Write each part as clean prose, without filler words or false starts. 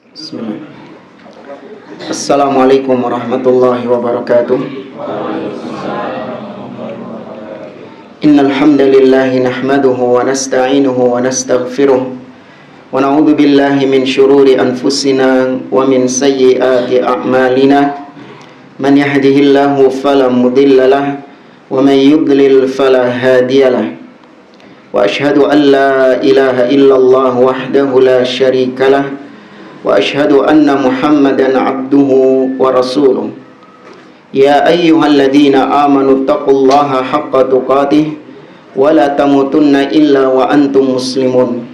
Bismillah. Assalamualaikum warahmatullahi wabarakatuh. Innal hamdalillah nahmaduhu wa nasta'inuhu wa nastaghfiruh wa na'udzu billahi min shururi anfusina wa min sayyiati a'malina. Man yahdihillahu fala mudilla lahu wa man yudlil fala hadiyalah. Wa asyhadu an la ilaha illallah wahdahu la syarika lah wa asyhadu anna Muhammadan abduhu wa rasuluh. Ya ayyuhalladzina amanu taqullaha haqqa tuqatih wa la tamutunna illa wa antum muslimun.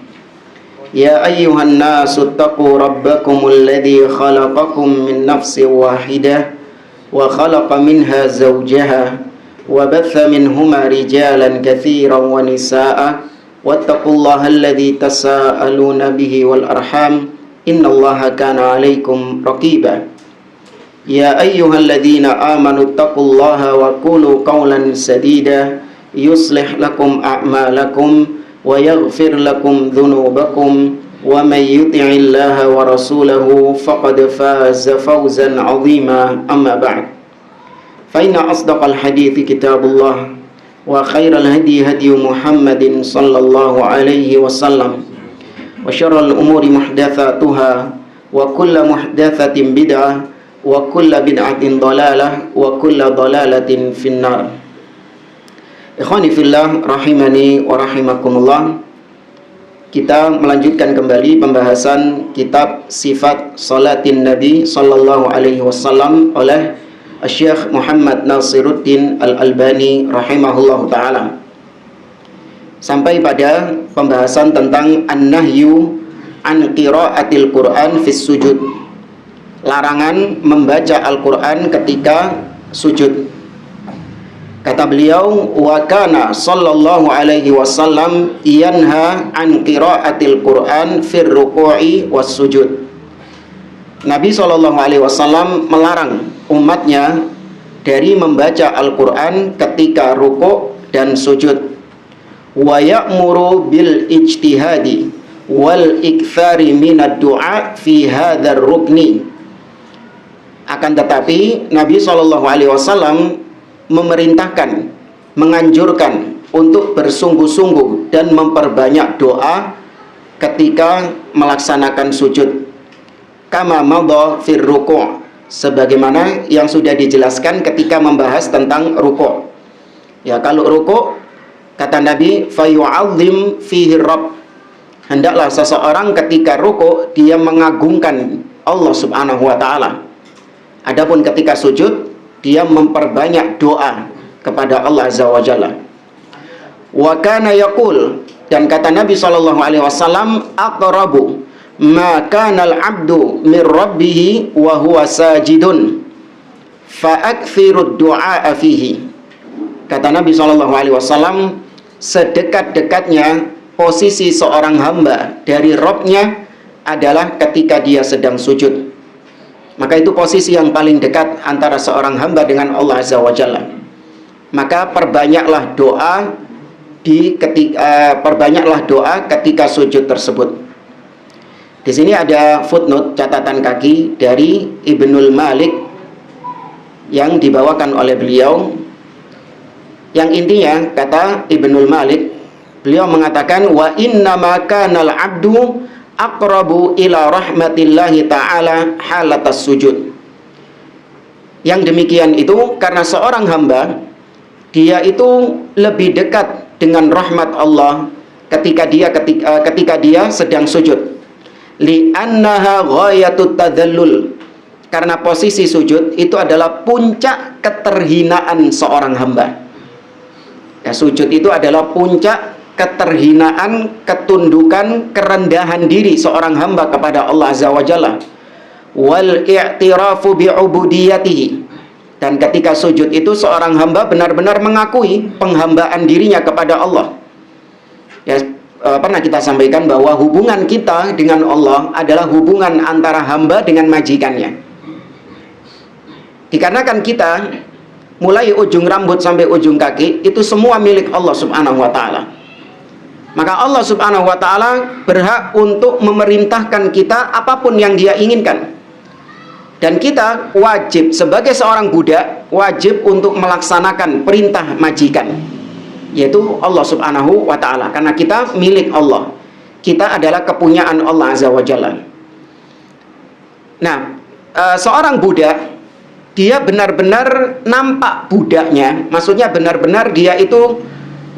Ya ayyuhan nasu taqu rabbakumul ladzi khalaqakum min nafsin wahidah wa khalaqa minha zawjaha wa batha minhuma rijalan katsiran wa nisaa'a wattaqullaha alladzi tasaaluna bihi wal arham innallaha kana 'alaikum raqiba. Ya ayyuhalladzina amanu taqullaha wa qulu qawlan sadida yuslih lakum a'malakum wa yaghfir lakum dhunubakum wa may yuti'illaha wa rasulahu faqad faza fawzan 'azima. Amma ba'd. Fa inna asdaqal hadithi kitabullah wa khairal hadi hadi Muhammadin sallallahu alaihi wasallam wa syarral umuri muhdatsatuha wa kullu muhdatsatin bid'ah wa kullu bid'atin dhalalah wa kullu dhalalatin finnar. Ikhwani fillah rahimani wa rahimakumullah. Kita melanjutkan kembali pembahasan kitab Sifat Salatin Nabi sallallahu alaihi wasallam oleh Syekh Muhammad Nasiruddin Al-Albani rahimahullahu ta'ala, sampai pada pembahasan tentang an-nahyu an qiraatil Qur'an fis sujud, larangan membaca Al-Quran ketika sujud. Kata beliau, wa kana sallallahu alaihi wasallam yanha an qiraatil Qur'an fir ruku'i was sujud. Nabi sallallahu alaihi wasallam melarang umatnya dari membaca Al-Quran ketika ruku' dan sujud. Wa ya'muru bil ijtihadi wal ikthari minad du'a fi hadzal rukni. Akan tetapi Nabi SAW memerintahkan, menganjurkan untuk bersungguh-sungguh dan memperbanyak doa ketika melaksanakan sujud. Kama madha fir ruku', sebagaimana yang sudah dijelaskan ketika membahas tentang ruku'. Ya, kalau ruku', kata Nabi, fayu'azzim fihi rabb, hendaklah seseorang ketika ruku' dia mengagungkan Allah Subhanahu wa taala. Adapun ketika sujud, dia memperbanyak doa kepada Allah Azza wa Jalla. Wa kana yaqul, dan kata Nabi sallallahu alaihi wasallam, aqrabu ma kana al-'abdu min rabbih wa huwa sajidun fa aktsirud du'a fihi. Kata Nabi sallallahu alaihi wasallam, sedekat-dekatnya posisi seorang hamba dari Rabb-nya adalah ketika dia sedang sujud. Maka itu posisi yang paling dekat antara seorang hamba dengan Allah Azza wa Jalla. Maka perbanyaklah doa ketika sujud tersebut. Di sini ada footnote, catatan kaki dari Ibnul Malik yang dibawakan oleh beliau. Yang intinya, kata Ibnul Malik, beliau mengatakan, wa innama kanal abdu aqrabu ila rahmatillahi ta'ala halatas sujud. Yang demikian itu karena seorang hamba, dia itu lebih dekat dengan rahmat Allah ketika dia sedang sujud. Li'annaha ghayatut tadallul, karena posisi sujud itu adalah puncak keterhinaan seorang hamba. Ya, sujud itu adalah puncak keterhinaan, ketundukan, kerendahan diri seorang hamba kepada Allah Azza wa Jalla. Wal i'tirafu bi'ubudiyatihi, dan ketika sujud itu seorang hamba benar-benar mengakui penghambaan dirinya kepada Allah. Ya, pernah kita sampaikan bahwa hubungan kita dengan Allah adalah hubungan antara hamba dengan majikannya. Dikarenakan kita mulai ujung rambut sampai ujung kaki itu semua milik Allah Subhanahu wa taala. Maka Allah Subhanahu wa taala berhak untuk memerintahkan kita apapun yang Dia inginkan. Dan kita wajib sebagai seorang budak wajib untuk melaksanakan perintah majikan, yaitu Allah Subhanahu wa taala, karena kita milik Allah. Kita adalah kepunyaan Allah Azza wa Jalla. Nah, seorang budak dia benar-benar nampak budaknya, maksudnya benar-benar dia itu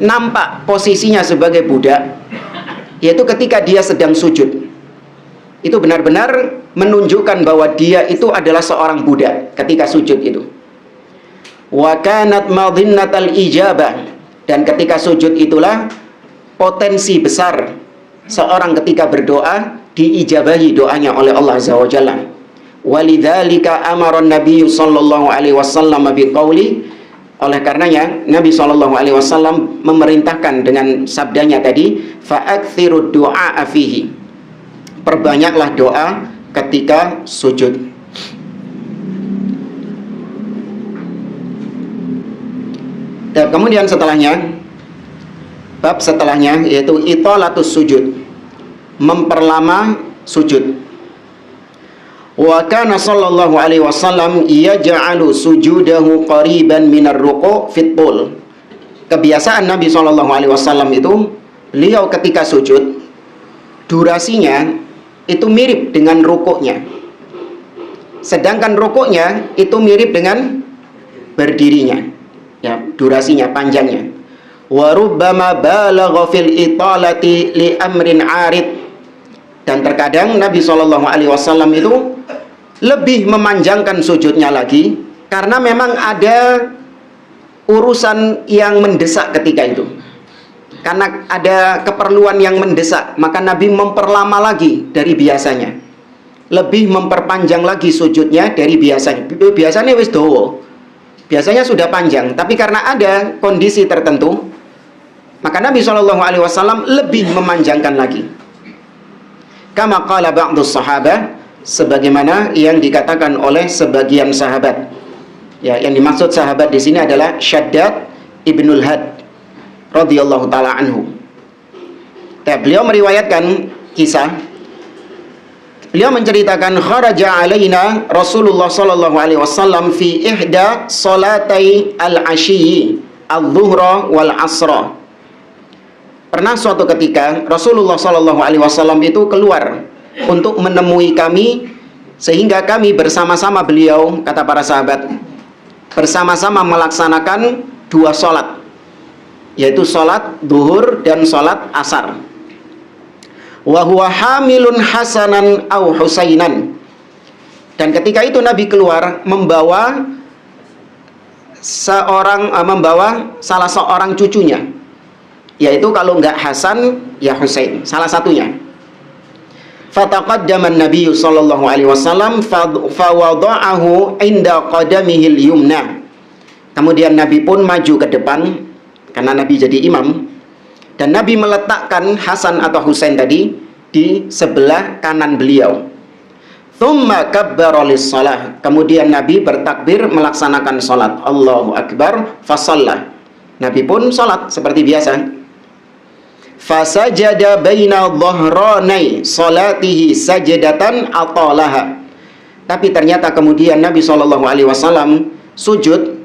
nampak posisinya sebagai budak, yaitu ketika dia sedang sujud. Itu benar-benar menunjukkan bahwa dia itu adalah seorang budak ketika sujud itu. Wa kanat madhinnatal ijabah, dan ketika sujud itulah potensi besar seorang ketika berdoa diijabahi doanya oleh Allah Azza wa Jalla. Walidzalika amara Nabi sallallahu alaihi wasallam biqauli, oleh karenanya Nabi sallallahu alaihi wasallam memerintahkan dengan sabdanya tadi, fa'aktsirud du'a fihi, perbanyaklah doa ketika sujud. Dan kemudian setelahnya, bab setelahnya yaitu italatus sujud, memperlama sujud. Wa kana sallallahu alaihi wasallam yaj'alu sujudahu qariban minar ruku' fit tul. Kebiasaan Nabi sallallahu alaihi wasallam itu, beliau ketika sujud durasinya itu mirip dengan rukuknya. Sedangkan rukuknya itu mirip dengan berdirinya. Ya, durasinya, panjangnya. Wa rubbama balagha fil italati li amrin 'arid. Dan terkadang Nabi sallallahu alaihi wasallam itu lebih memanjangkan sujudnya lagi karena memang ada urusan yang mendesak ketika itu. Karena ada keperluan yang mendesak, maka Nabi memperlama lagi dari biasanya, lebih memperpanjang lagi sujudnya dari biasanya. Biasanya wis dawa, biasanya sudah panjang, tapi karena ada kondisi tertentu, maka Nabi SAW lebih memanjangkan lagi. Kama qala ba'dus sahabah, sebagaimana yang dikatakan oleh sebagian sahabat. Ya, yang dimaksud sahabat di sini adalah Syaddad ibnul Had radhiyallahu taala anhu. Beliau meriwayatkan kisah. Beliau menceritakan kharaja alaina Rasulullah sallallahu alaihi wasallam fi ihda salatai al-ashyi adh-dhuhra wal asra. Pernah suatu ketika Rasulullah sallallahu alaihi wasallam itu keluar untuk menemui kami, sehingga kami bersama-sama beliau, kata para sahabat, bersama-sama melaksanakan dua sholat, yaitu sholat duhur dan sholat asar. Wa huwa hamilun hasanan au husainan. Dan ketika itu Nabi keluar membawa salah seorang cucunya, yaitu kalau enggak Hasan ya Husain, salah satunya. Fataqaddama an-nabiy sallallahu alaihi wasallam fa wada'ahu 'inda qadamihi al-yumna. Kemudian Nabi pun maju ke depan karena Nabi jadi imam, dan Nabi meletakkan Hasan atau Husain tadi di sebelah kanan beliau. Tsumma kabbara lis-shalah. Kemudian Nabi bertakbir melaksanakan salat. Allahu akbar fa shalla. Nabi pun salat seperti biasa. Fasajada baina dhahranai salatihi sajdatan atalaha. Tapi ternyata kemudian Nabi SAW sujud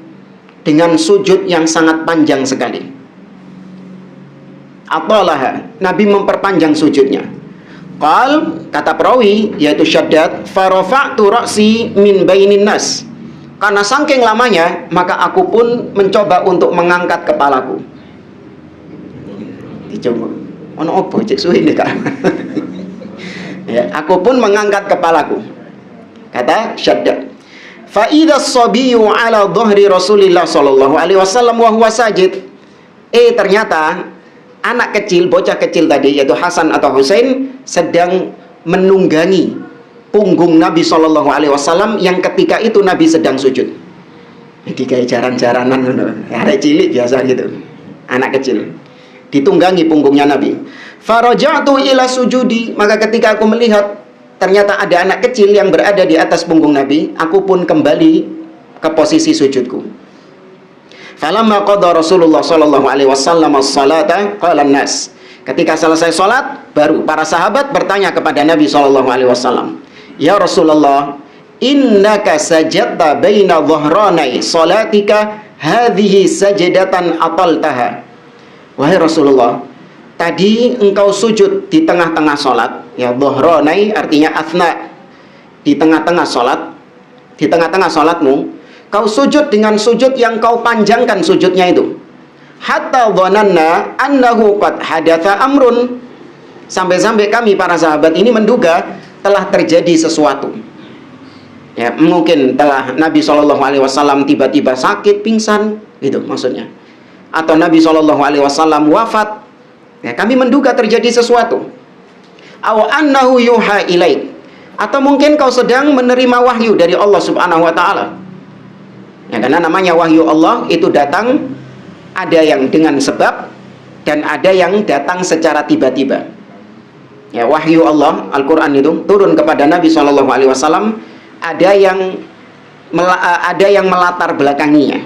dengan sujud yang sangat panjang sekali. Atalaha, Nabi memperpanjang sujudnya. Kata perawi yaitu Syaddad, farafa'tu ra'si min bainin nas. Karena saking lamanya, maka aku pun mencoba untuk mengangkat kepalaku. Dicoba. Ono opo cek suwi nih Kak. Ya, aku pun mengangkat kepalaku. Kata Syaddad. Fa idza as-sabiyyu ala dhahri Rasulillah sallallahu alaihi wasallam wa huwa sajid. Ternyata anak kecil, bocah kecil tadi yaitu Hasan atau Husain sedang menunggangi punggung Nabi sallallahu alaihi wasallam yang ketika itu Nabi sedang sujud. Jadi kayak jaran-jaranan ngono. Arek cilik biasa gitu. Anak kecil ditunggangi punggungnya Nabi. Faraja'tu ila sujudi, maka ketika aku melihat ternyata ada anak kecil yang berada di atas punggung Nabi, aku pun kembali ke posisi sujudku. Falamma qada Rasulullah sallallahu alaihi wasallam as-salata qala an-nas. Ketika selesai sholat, baru para sahabat bertanya kepada Nabi SAW, "Ya Rasulullah, innaka sajadta baina dhahranai salatika hadhihi sajdatan ataltaha." Wahai Rasulullah, tadi engkau sujud di tengah-tengah sholat. Ya, dhahranai artinya athna, di tengah-tengah sholat. Di tengah-tengah sholatmu, kau sujud dengan sujud yang kau panjangkan sujudnya itu. Hatta dhananna annahu qad hadatha amrun. Sampai-sampai kami para sahabat ini menduga telah terjadi sesuatu. Ya, mungkin telah Nabi SAW tiba-tiba sakit, pingsan, gitu maksudnya. Atau Nabi SAW wafat. Ya, kami menduga terjadi sesuatu. Aw annahu yuha ilaik. Atau mungkin kau sedang menerima wahyu dari Allah Subhanahu wa taala. Ya, karena namanya wahyu Allah itu datang, ada yang dengan sebab dan ada yang datang secara tiba-tiba. Ya, wahyu Allah, Al-Qur'an itu turun kepada Nabi SAW, ada yang melatar belakanginya.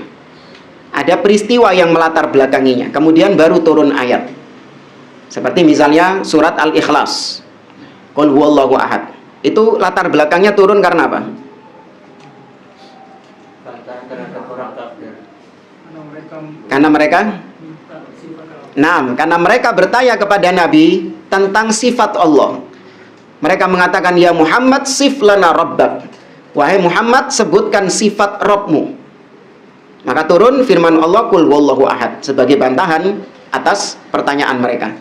Ada peristiwa yang melatar belakanginya. Kemudian baru turun ayat. Seperti misalnya surat Al-Ikhlas. Qul huwallahu ahad. Itu latar belakangnya turun karena apa? Karena mereka bertanya kepada Nabi tentang sifat Allah. Mereka mengatakan, "Ya Muhammad, sif lana rabbak." Wahai Muhammad, sebutkan sifat Rabbmu. Maka turun firman Allah, "Qul huwallahu ahad," sebagai bantahan atas pertanyaan mereka.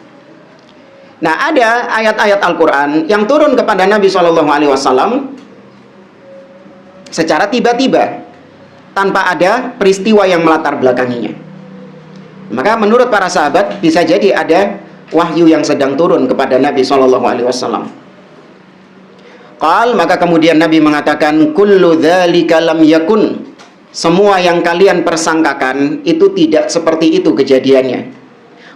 Nah, ada ayat-ayat Al-Quran yang turun kepada Nabi SAW secara tiba-tiba, tanpa ada peristiwa yang melatar belakanginya. Maka menurut para sahabat bisa jadi ada wahyu yang sedang turun kepada Nabi SAW. Maka kemudian Nabi mengatakan, "Kullu dzalika lam yakun." Semua yang kalian persangkakan itu tidak seperti itu kejadiannya.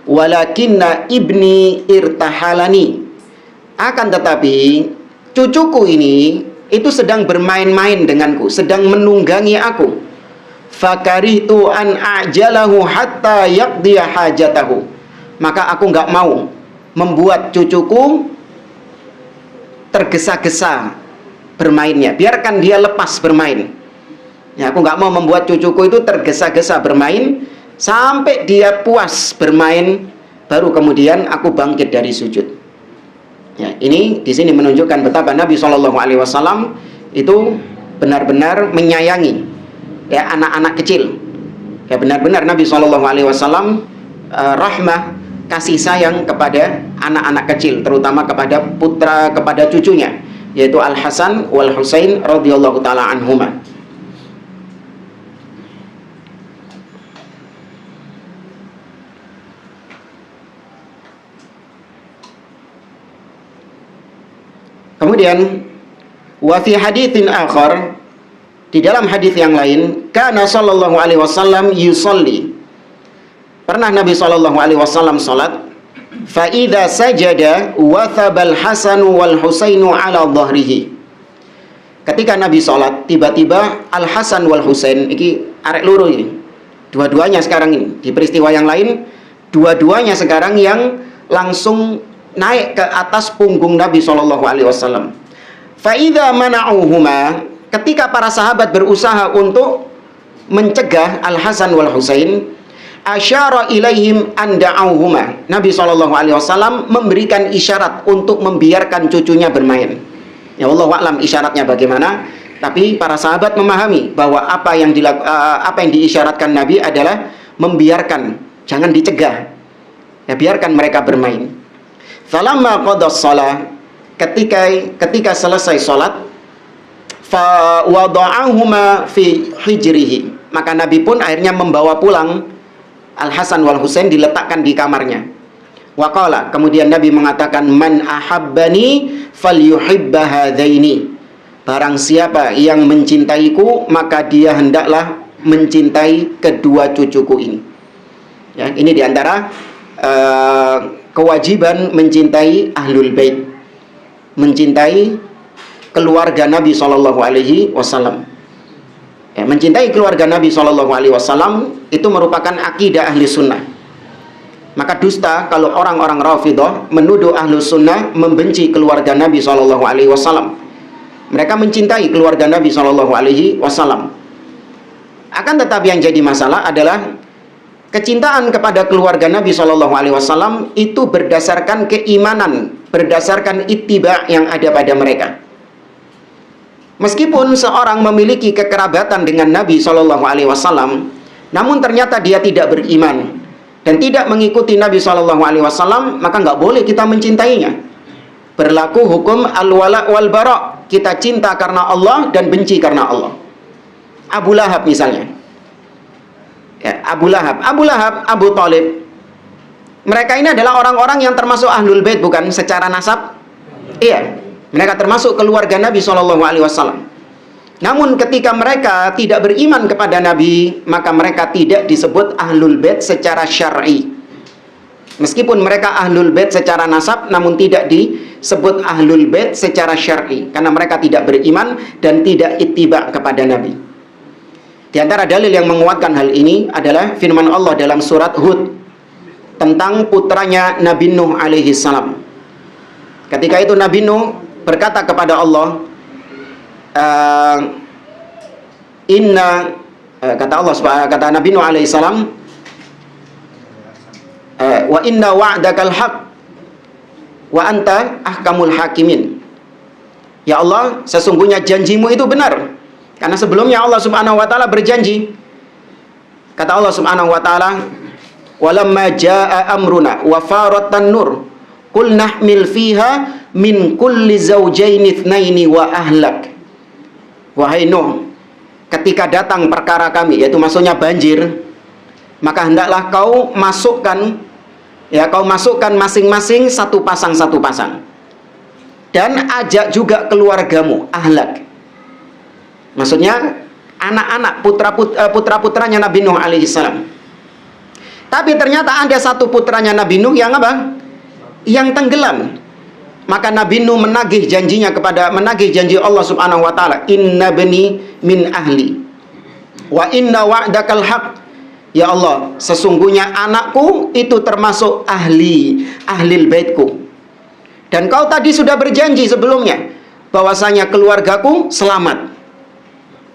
"Walakinna ibni irtahalani." Akan tetapi cucuku ini itu sedang bermain-main denganku, sedang menunggangi aku. Fakaritu an ajalahu hatta yaqdiya hajatahu. Maka aku nggak mau membuat cucuku tergesa-gesa bermainnya. Biarkan dia lepas bermain. Ya, aku nggak mau membuat cucuku itu tergesa-gesa bermain sampai dia puas bermain, baru kemudian aku bangkit dari sujud. Ya, ini di sini menunjukkan betapa Nabi SAW itu benar-benar menyayangi ya anak-anak kecil. Ya, benar-benar Nabi SAW rahmah, kasih sayang kepada anak-anak kecil, terutama kepada putra, kepada cucunya, yaitu Al-Hasan wal Husain radhiyallahu taala anhuma. Kemudian wa fi haditsin akhar, di dalam hadis yang lain, kana sallallahu alaihi wasallam yusalli. Pernah Nabi sallallahu alaihi wasallam salat, fa idza sajada wa thabal Hasan wal Husainu ala dhahrihi. Ketika Nabi salat, tiba-tiba Al Hasan wal Husain iki arek loro ini. Dua-duanya sekarang ini di peristiwa yang lain, dua-duanya sekarang yang langsung naik ke atas punggung Nabi sallallahu alaihi wasallam. Fa idza mana'uhuma, ketika para sahabat berusaha untuk mencegah Al Hasan wal Husain, asyara ilaihim an da'auhuma. Nabi SAW memberikan isyarat untuk membiarkan cucunya bermain. Ya, Allah a'lam isyaratnya bagaimana, tapi para sahabat memahami bahwa apa yang diisyaratkan Nabi adalah membiarkan, jangan dicegah. Ya, biarkan mereka bermain. Falamma qadas shalah, ketika selesai salat, fa wada'ahuma fi hijrihi, maka Nabi pun akhirnya membawa pulang Al Hasan wal Husain, diletakkan di kamarnya. Waqala, kemudian Nabi mengatakan, man ahabbani falyuhibba hadaini. Barang siapa yang mencintaiku, maka dia hendaklah mencintai kedua cucuku ini. Ya, ini diantara kewajiban mencintai ahlul bait, mencintai keluarga Nabi SAW. Ya, mencintai keluarga Nabi SAW itu merupakan akidah ahli sunnah. Maka dusta kalau orang-orang Rafidhah menuduh Ahlus Sunnah membenci keluarga Nabi SAW. Mereka mencintai keluarga Nabi SAW. Akan tetapi yang jadi masalah adalah kecintaan kepada keluarga Nabi SAW itu berdasarkan keimanan, berdasarkan ittiba yang ada pada mereka. Meskipun seorang memiliki kekerabatan dengan Nabi SAW, namun ternyata dia tidak beriman dan tidak mengikuti Nabi SAW, maka nggak boleh kita mencintainya. Berlaku hukum al-wala wal bara. Kita cinta karena Allah dan benci karena Allah. Abu Lahab misalnya. Ya, Abu Lahab, Abu Thalib. Mereka ini adalah orang-orang yang termasuk Ahlul Bait, bukan secara nasab? Iya. Mereka termasuk keluarga Nabi SAW. Namun ketika mereka tidak beriman kepada Nabi, maka mereka tidak disebut Ahlul Bait secara syar'i. Meskipun mereka Ahlul Bait secara nasab, namun tidak disebut Ahlul Bait secara syar'i, karena mereka tidak beriman dan tidak ittiba kepada Nabi. Di antara dalil yang menguatkan hal ini adalah firman Allah dalam surat Hud tentang putranya Nabi Nuh alaihi salam. Ketika itu Nabi Nuh berkata kepada Allah, kata Nabi Nuh alaihi salam, wa inna wa'dakal haq wa anta ahkamul hakimin. Ya Allah, sesungguhnya janjimu itu benar. Karena sebelumnya Allah Subhanahu wa taala berjanji. Kata Allah Subhanahu wa taala, walamma jaa amruna wa faratan nur qul nahmil fiha min kulli zawjaini itsnaini wa ahlak. Wahai Nuh, ketika datang perkara kami, yaitu maksudnya banjir, maka hendaklah kau masukkan masing-masing satu pasang. Dan ajak juga keluargamu, ahlak. Maksudnya anak-anak, putra-putranya Nabi Nuh alaihi salam. Tapi ternyata ada satu putranya Nabi Nuh yang apa? Yang tenggelam. Maka Nabi Nuh menagih janji Allah Subhanahu wa taala, inna bani min ahli wa inna wa'dakal haq. Ya Allah, sesungguhnya anakku itu termasuk ahlil baitku. Dan kau tadi sudah berjanji sebelumnya bahwasanya keluargaku selamat.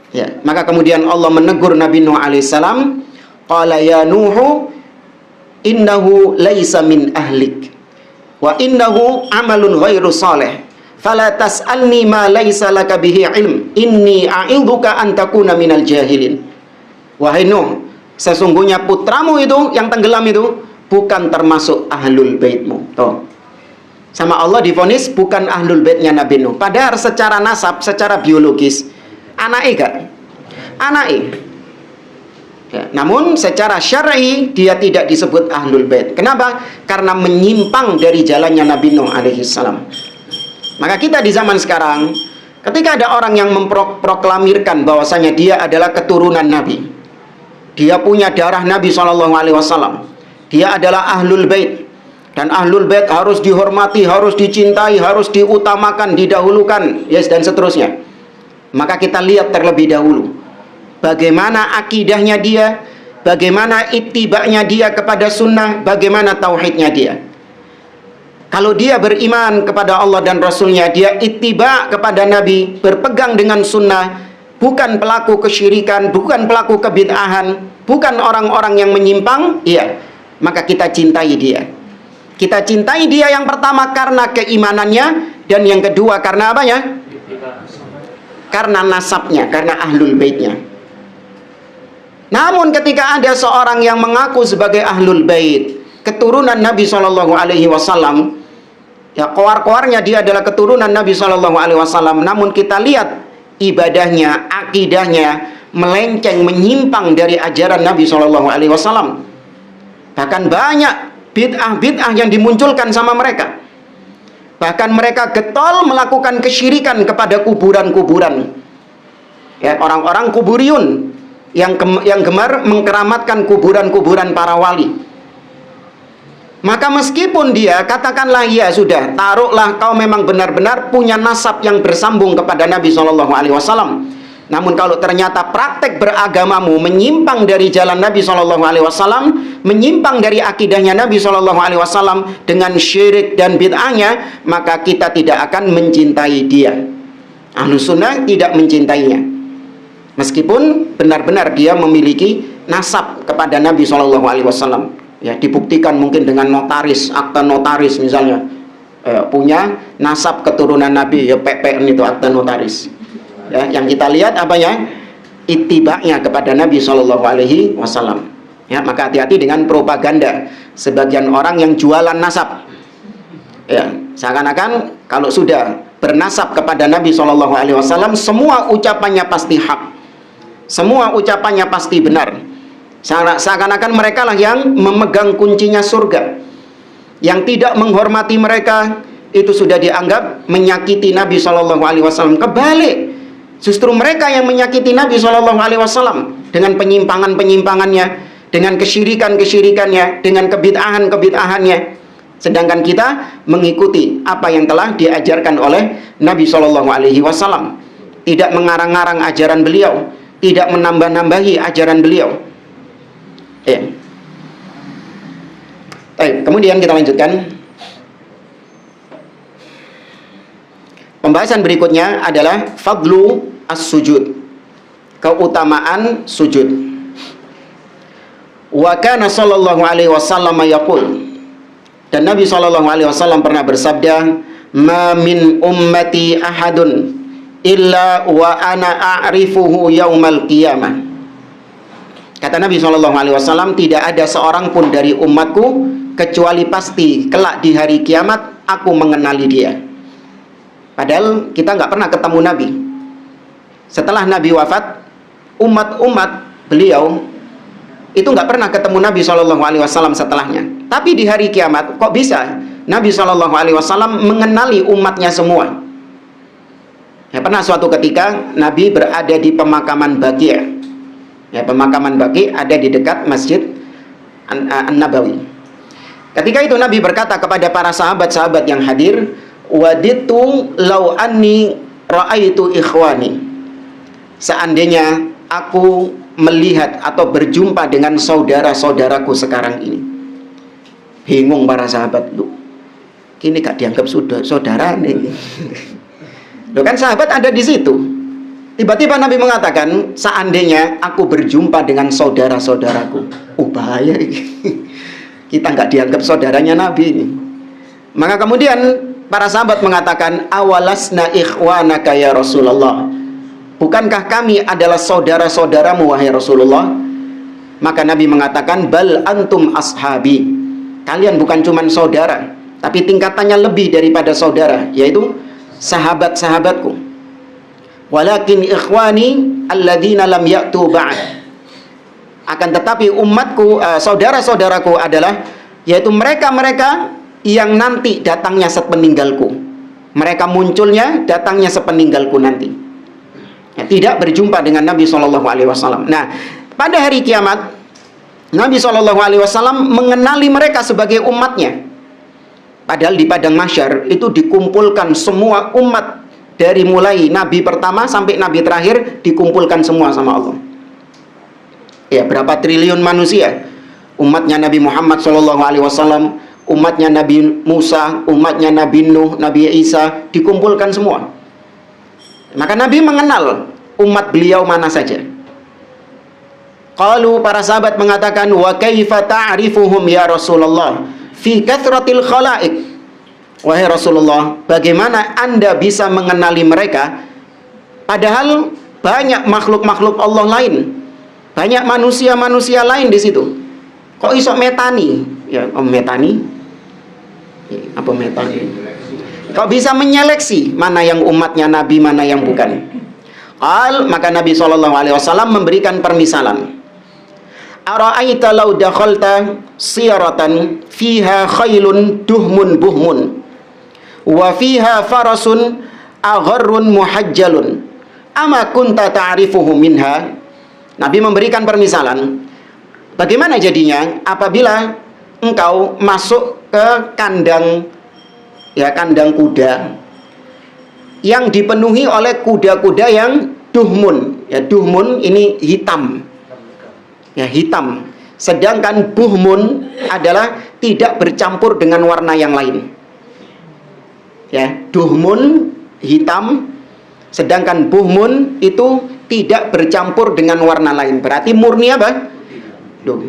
Ya, maka kemudian Allah menegur Nabi Nuh alaihissalam, qala ya Nuhu innahu laisa min ahlik wa innahu amalun ghairu salih fala tas'alni ma laisa laka bihi ilm inni a'idzuka an takuna minal jahilin. Wahai Nuh, sesungguhnya putramu itu yang tenggelam itu bukan termasuk ahlul baitmu. Tuh. Sama Allah divonis bukan ahlul baitnya Nabi Nuh. Padahal secara nasab, secara biologis anaknya gak? Anaknya. Ya, namun secara syar'i dia tidak disebut ahlul bait. Kenapa? Karena menyimpang dari jalannya Nabi Nuh alaihi salam. Maka kita di zaman sekarang, ketika ada orang yang memproklamirkan bahwasanya dia adalah keturunan Nabi, dia punya darah Nabi SAW, dia adalah ahlul bait, dan ahlul bait harus dihormati, harus dicintai, harus diutamakan, didahulukan, yes, dan seterusnya. Maka kita lihat terlebih dahulu bagaimana akidahnya dia, bagaimana ittiba'nya dia kepada sunnah, bagaimana tauhidnya dia. Kalau dia beriman kepada Allah dan Rasulnya, dia ittiba' kepada Nabi, berpegang dengan sunnah, bukan pelaku kesyirikan, bukan pelaku kebid'ahan, bukan orang-orang yang menyimpang, iya, maka kita cintai dia. Kita cintai dia yang pertama karena keimanannya, dan yang kedua karena apanya? Karena nasabnya, karena ahlul baitnya. Namun ketika ada seorang yang mengaku sebagai ahlul bait, keturunan Nabi SAW, ya koar-koarnya dia adalah keturunan Nabi SAW, namun kita lihat ibadahnya, akidahnya melenceng, menyimpang dari ajaran Nabi SAW. Bahkan banyak bid'ah-bid'ah yang dimunculkan sama mereka. Bahkan mereka getol melakukan kesyirikan kepada kuburan-kuburan. Ya, orang-orang kuburiyun yang gemar mengkeramatkan kuburan-kuburan para wali. Maka meskipun dia katakanlah ya sudah, taruhlah kau memang benar-benar punya nasab yang bersambung kepada Nabi SAW, Namun kalau ternyata praktek beragamamu menyimpang dari jalan Nabi SAW, menyimpang dari akidahnya Nabi SAW dengan syirik dan bid'ahnya, maka kita tidak akan mencintai dia. Ahlus sunnah tidak mencintainya, meskipun benar-benar dia memiliki nasab kepada Nabi SAW. Ya, dibuktikan mungkin dengan notaris, akta notaris misalnya, punya nasab keturunan Nabi, ya PPN itu akta notaris. Ya, yang kita lihat apa ya? Ittiba'nya kepada Nabi SAW. Ya, maka hati-hati dengan propaganda sebagian orang yang jualan nasab. Ya, seakan-akan kalau sudah bernasab kepada Nabi SAW, semua ucapannya pasti hak, semua ucapannya pasti benar. Seakan-akan mereka lah yang memegang kuncinya surga. Yang tidak menghormati mereka itu sudah dianggap menyakiti Nabi SAW. Kebalik, justru mereka yang menyakiti Nabi SAW dengan penyimpangan-penyimpangannya, dengan kesyirikan-kesyirikannya, dengan kebid'ahan-kebid'ahannya. Sedangkan kita mengikuti apa yang telah diajarkan oleh Nabi SAW. Tidak mengarang-arang ajaran beliau, tidak menambah-nambahi ajaran beliau. Ya. Baik, kemudian kita lanjutkan. Pembahasan berikutnya adalah fadlu as-sujud, keutamaan sujud. Wa kana sallallahu alaihi wasallam yaqul, dan Nabi sallallahu alaihi wasallam pernah bersabda, ma min ummati ahadun illa wa ana a'rifuhu yaumal qiyamah. Kata Nabi SAW, tidak ada seorang pun dari umatku kecuali pasti kelak di hari kiamat aku mengenali dia. Padahal kita nggak pernah ketemu Nabi. Setelah Nabi wafat, umat-umat beliau itu nggak pernah ketemu Nabi SAW setelahnya. Tapi di hari kiamat kok bisa Nabi SAW mengenali umatnya semua? Ya, pernah suatu ketika Nabi berada di pemakaman Baqi'. Ya, pemakaman Baqi' ada di dekat Masjid An-Nabawi. Ketika itu Nabi berkata kepada para sahabat-sahabat yang hadir, waditu law anni ra'aitu ikhwani. Seandainya aku melihat atau berjumpa dengan saudara-saudaraku sekarang ini. Bingung para sahabat, lu kini gak dianggap saudara nih. Loh, kan sahabat ada di situ. Tiba-tiba Nabi mengatakan, seandainya aku berjumpa dengan saudara-saudaraku. Bahaya ini. Kita nggak dianggap saudaranya Nabi ini. Maka kemudian para sahabat mengatakan, awalasna ikhwanaka ya Rasulullah. Bukankah kami adalah saudara-saudaramu wahai Rasulullah? Maka Nabi mengatakan, bal antum ashabi. Kalian bukan cuma saudara, tapi tingkatannya lebih daripada saudara, yaitu sahabat-sahabatku. Walakin ikhwani alladzina lam ya'tu ba'd. Akan tetapi umatku, saudara-saudaraku adalah yaitu mereka-mereka yang nanti datangnya sepeninggalku. Mereka munculnya datangnya sepeninggalku nanti. Ya, tidak berjumpa dengan Nabi SAW. Nah, pada hari kiamat Nabi SAW mengenali mereka sebagai umatnya. Padahal di padang mahsyar itu dikumpulkan semua umat, dari mulai Nabi pertama sampai Nabi terakhir dikumpulkan semua sama Allah. Ya, berapa triliun manusia? Umatnya Nabi Muhammad SAW, umatnya Nabi Musa, umatnya Nabi Nuh, Nabi Isa, dikumpulkan semua. Maka Nabi mengenal umat beliau mana saja. Qalu, para sahabat mengatakan, wa kaifa ta'rifuhum ya Rasulullah fi kathratil khalaiq. Wahai Rasulullah, bagaimana Anda bisa mengenali mereka padahal banyak makhluk-makhluk Allah lain, banyak manusia-manusia lain di situ. Kok iso metani? Ya, metani? Apa metani? Kok bisa menyeleksi mana yang umatnya Nabi, mana yang bukan? Maka Nabi SAW memberikan permisalan. Ara'aita law dakhalta siyaratan fiha khailun duhmun buhmun wa fiha farasun agharrun muhajjalun ama kunta ta'rifuhu minha. Nabi memberikan permisalan, bagaimana jadinya apabila engkau masuk ke kandang, ya, kandang kuda yang dipenuhi oleh kuda-kuda yang duhmun. Ya, duhmun ini hitam. Ya, hitam. Sedangkan buhmun adalah tidak bercampur dengan warna yang lain. Ya, duhmun hitam, sedangkan buhmun itu tidak bercampur dengan warna lain. Berarti murni apa? Duh.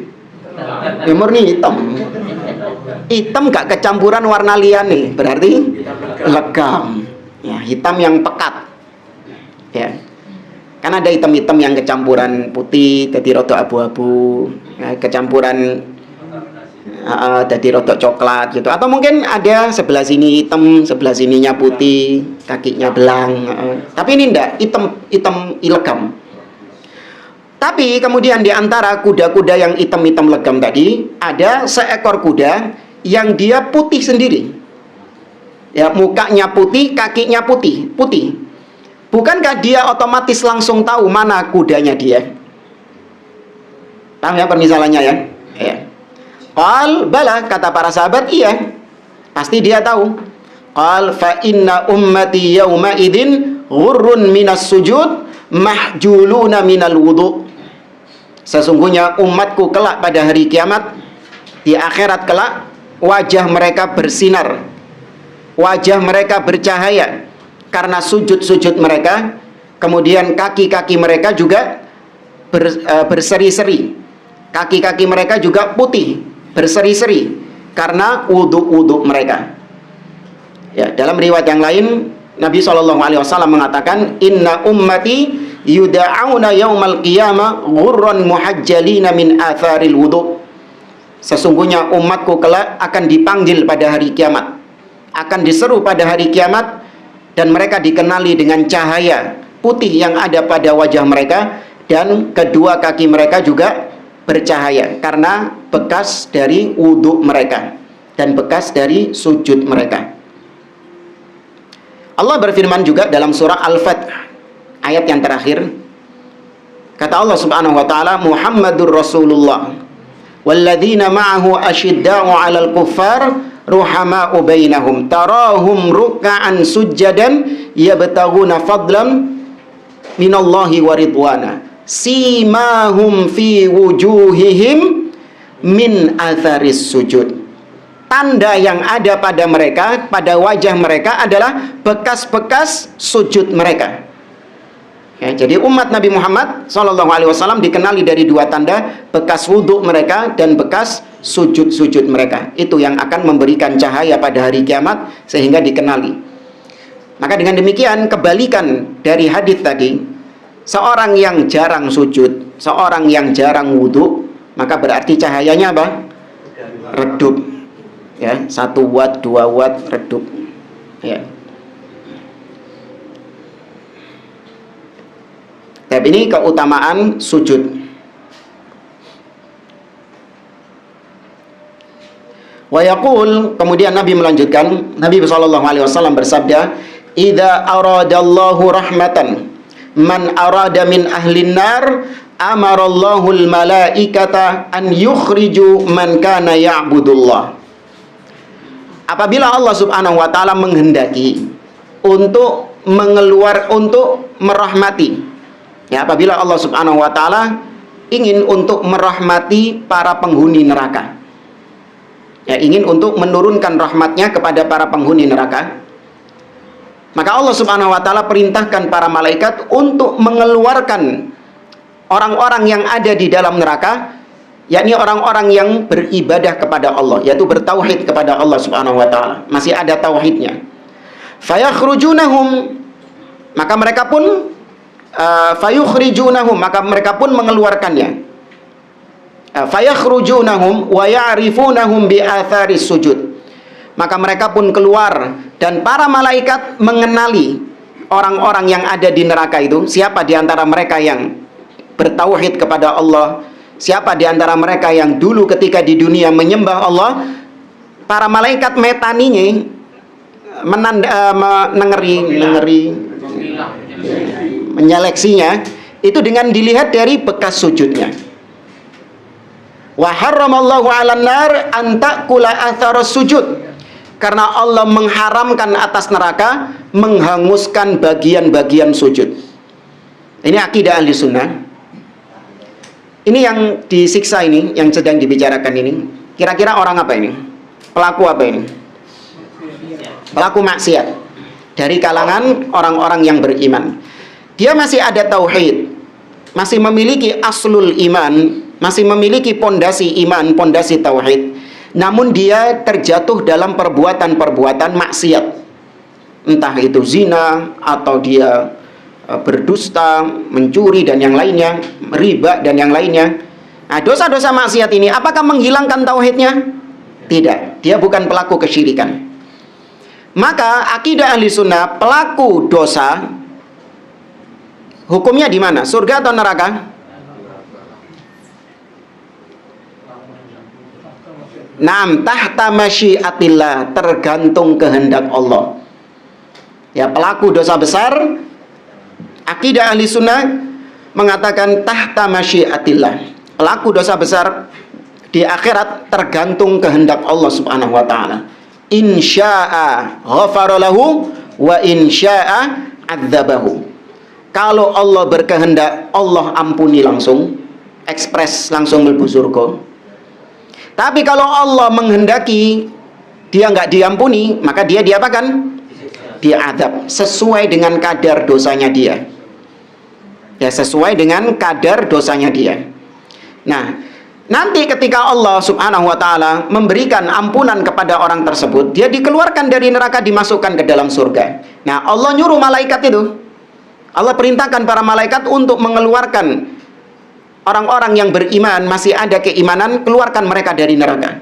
Ya, murni hitam. Hitam gak kecampuran warna liane, berarti legam. Ya, hitam yang pekat. Ya. Kan ada hitam-hitam yang kecampuran putih jadi rodok abu-abu, ya, kecampuran jadi rodok coklat gitu. Atau mungkin ada sebelah sini hitam, sebelah sininya putih, kakinya belang. Tapi ini enggak, hitam legam. Tapi kemudian di antara kuda-kuda yang hitam-hitam legam tadi, ada seekor kuda yang dia putih sendiri. Ya, mukanya putih, kakinya putih. Bukankah dia otomatis langsung tahu mana kudanya dia? Paham ya permisalannya ya? Ya. Qal bala, kata para sahabat, iya. Pasti dia tahu. Qal fa inna ummati yawma idzin ghurrun minas sujud mahjuluna minal wudu. Sesungguhnya umatku kelak pada hari kiamat, di akhirat kelak, wajah mereka bersinar, wajah mereka bercahaya karena sujud-sujud mereka. Kemudian kaki-kaki mereka juga berseri-seri. Kaki-kaki mereka juga putih, berseri-seri karena wudhu mereka. Ya, dalam riwayat yang lain Nabi SAW mengatakan, inna ummati yuda'auna yaumal qiyamah ghurran muhajjalina min atharil wudhu. Sesungguhnya umatku kelak akan dipanggil pada hari kiamat, akan diseru pada hari kiamat, dan mereka dikenali dengan cahaya putih yang ada pada wajah mereka, dan kedua kaki mereka juga bercahaya karena bekas dari wudhu mereka dan bekas dari sujud mereka. Allah berfirman juga dalam surah Al-Fath ayat yang terakhir, kata Allah Subhanahu wa taala, Muhammadur Rasulullah walladzina ma'ahu asyidda'u 'alal kuffar ruhama'u bainahum tarahum ruk'an sujjadan yabtaghuna fadlan minallahi wa ridwana simahum fi wujuhihim min atharis sujud. Tanda yang ada pada mereka, pada wajah mereka adalah bekas-bekas sujud mereka. Ya, jadi umat Nabi Muhammad SAW dikenali dari dua tanda, bekas wudhu mereka dan bekas sujud-sujud mereka. Itu yang akan memberikan cahaya pada hari kiamat sehingga dikenali. Maka dengan demikian, kebalikan dari hadis tadi, seorang yang jarang sujud, seorang yang jarang wudhu, maka berarti cahayanya apa? Redup. Ya, 1 watt, 2 watt redup. Ya. Tapi ini keutamaan sujud. Wa yaqul, kemudian Nabi melanjutkan, Nabi SAW bersabda, "Idza aradallahu rahmatan man arada min ahlin nar, amarallahu al-malaikata an yukhriju man kana ya'budullah." Apabila Allah Subhanahu wa taala menghendaki untuk merahmati, ya, apabila Allah Subhanahu wa taala ingin untuk merahmati para penghuni neraka, ya, ingin untuk menurunkan rahmatnya kepada para penghuni neraka, maka Allah Subhanahu wa taala perintahkan para malaikat untuk mengeluarkan orang-orang yang ada di dalam neraka, yakni orang-orang yang beribadah kepada Allah, yaitu bertauhid kepada Allah Subhanahu wa taala, masih ada tauhidnya. Fayakhrujunahum, maka mereka pun fayukhrijunahum, maka mereka pun mengeluarkannya. Fayakhrujunahum wa ya'rifunahum bi atharis sujud, maka mereka pun keluar dan para malaikat mengenali orang-orang yang ada di neraka itu, siapa di antara mereka yang bertauhid kepada Allah, siapa di antara mereka yang dulu ketika di dunia menyembah Allah. Para malaikat metaninya, menyeleksinya itu dengan dilihat dari bekas sujudnya. Wa harramallahu 'alan nar an ta'kula atharas sujud, karena Allah mengharamkan atas neraka menghanguskan bagian-bagian sujud. Ini akidah ahli sunnah. Ini yang disiksa ini, yang sedang dibicarakan ini, kira-kira orang apa ini? Pelaku apa ini? Pelaku maksiat dari kalangan orang-orang yang beriman. Dia masih ada tauhid, masih memiliki aslul iman, masih memiliki pondasi iman, pondasi tauhid, namun dia terjatuh dalam perbuatan-perbuatan maksiat, entah itu zina atau dia berdusta, mencuri dan yang lainnya, riba dan yang lainnya. Nah, dosa-dosa maksiat ini apakah menghilangkan tauhidnya? Tidak, dia bukan pelaku kesyirikan. Maka akidah ahli sunnah, pelaku dosa hukumnya di mana? Surga atau neraka? Naam, tahta masyiatillah, tergantung kehendak Allah. Ya, pelaku dosa besar, akidah ahli sunnah mengatakan tahta masyiatillah, pelaku dosa besar di akhirat tergantung kehendak Allah subhanahu wa ta'ala. Insya'a ghafara lahu wa insya'a adzabahu. Kalau Allah berkehendak, Allah ampuni langsung, ekspres langsung mlebu surga. Tapi kalau Allah menghendaki dia nggak diampuni, maka dia diapakan? Diadab sesuai dengan kadar dosanya dia. Ya, sesuai dengan kadar dosanya dia. Nah, nanti ketika Allah subhanahu wa ta'ala memberikan ampunan kepada orang tersebut, dia dikeluarkan dari neraka, dimasukkan ke dalam surga. Nah, Allah nyuruh malaikat itu, Allah perintahkan para malaikat untuk mengeluarkan orang-orang yang beriman, masih ada keimanan, keluarkan mereka dari neraka.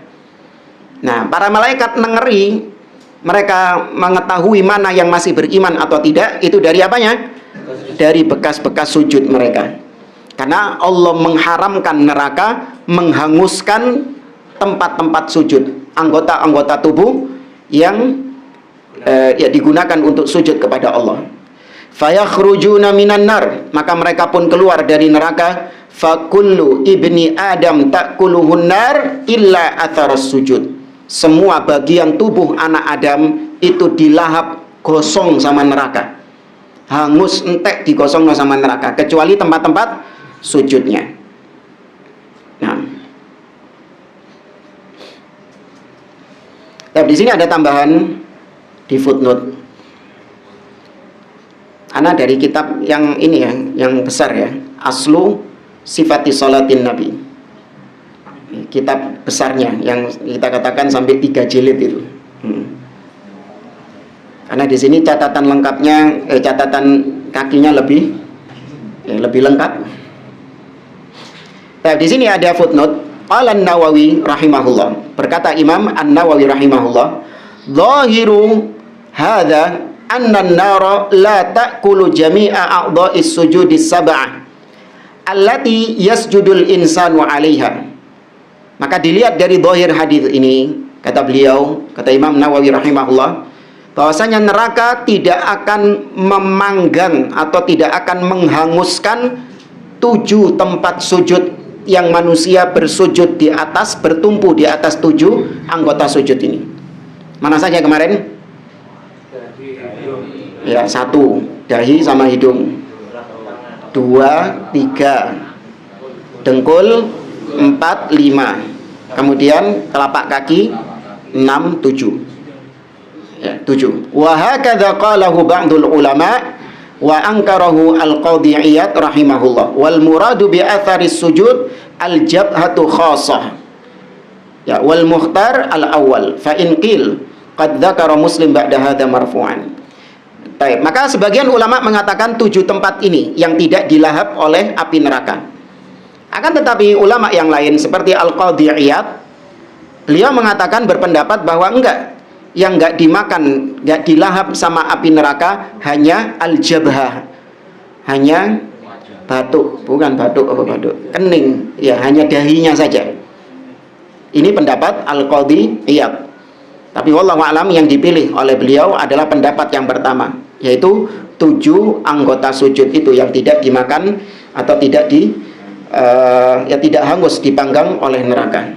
Nah, para malaikat ngeri, mereka mengetahui mana yang masih beriman atau tidak, itu dari apanya? Dari bekas-bekas sujud mereka. Karena Allah mengharamkan neraka menghanguskan tempat-tempat sujud, anggota-anggota tubuh yang ya digunakan untuk sujud kepada Allah. Fayakhrujuna minan nar, maka mereka pun keluar dari neraka. Fakullu ibni Adam ta'kuluhun nar illa atharas sujud. Semua bagian tubuh anak Adam itu dilahap gosong sama neraka. Hangus entek digosong sama neraka, kecuali tempat-tempat sujudnya. Nah, tapi di sini ada tambahan di footnote. Ana dari kitab yang ini ya, yang besar ya, Aslu Sifati Salatin Nabi. Kitab besarnya yang kita katakan sampai 3 jilid itu. Karena di sini catatan lengkapnya, catatan kakinya lebih lengkap. Nah, di sini ada footnote. Qala An-Nawawi rahimahullah. Berkata Imam An-Nawawi rahimahullah, "Zahiru hadza anna an-nara la ta'kulu jami'a a'dha'is sujudis sab'ah allati yasjudul insanu 'alaiha." Maka dilihat dari zahir hadis ini, kata beliau, kata Imam Nawawi rahimahullah, bahwasanya neraka tidak akan memanggang atau tidak akan menghanguskan 7 tempat sujud yang manusia bersujud di atas, bertumpu di atas 7 anggota sujud ini. Mana saja kemarin? Ya, 1 dahi sama hidung, 2, 3 dengkul, 4, 5, kemudian telapak kaki, 6, 7. Ya, 7. Wa hakadha qalahu ba'dul ulama wa ankarahu al-Qadhi Iyad rahimahullah. Wal muradu bi atharis sujud al-jabhatu khassah. Ya, wal mukhtar al-awwal. Fa in qil qad dzakara Muslim ba'da hadza marfu'an. Baik, maka sebagian ulama mengatakan 7 tempat ini yang tidak dilahap oleh api neraka. Akan tetapi ulama yang lain seperti Al-Qadhi Iyad, beliau mengatakan, berpendapat bahwa enggak, yang enggak dimakan, enggak dilahap sama api neraka hanya al-jabhah, hanya batuk, bukan batuk apa batuk, kening, ya hanya dahinya saja. Ini pendapat Al-Qadhi Iyad. Tapi wallahu a'lam, yang dipilih oleh beliau adalah pendapat yang pertama, yaitu 7 anggota sujud itu yang tidak dimakan atau tidak tidak hangus, dipanggang oleh neraka.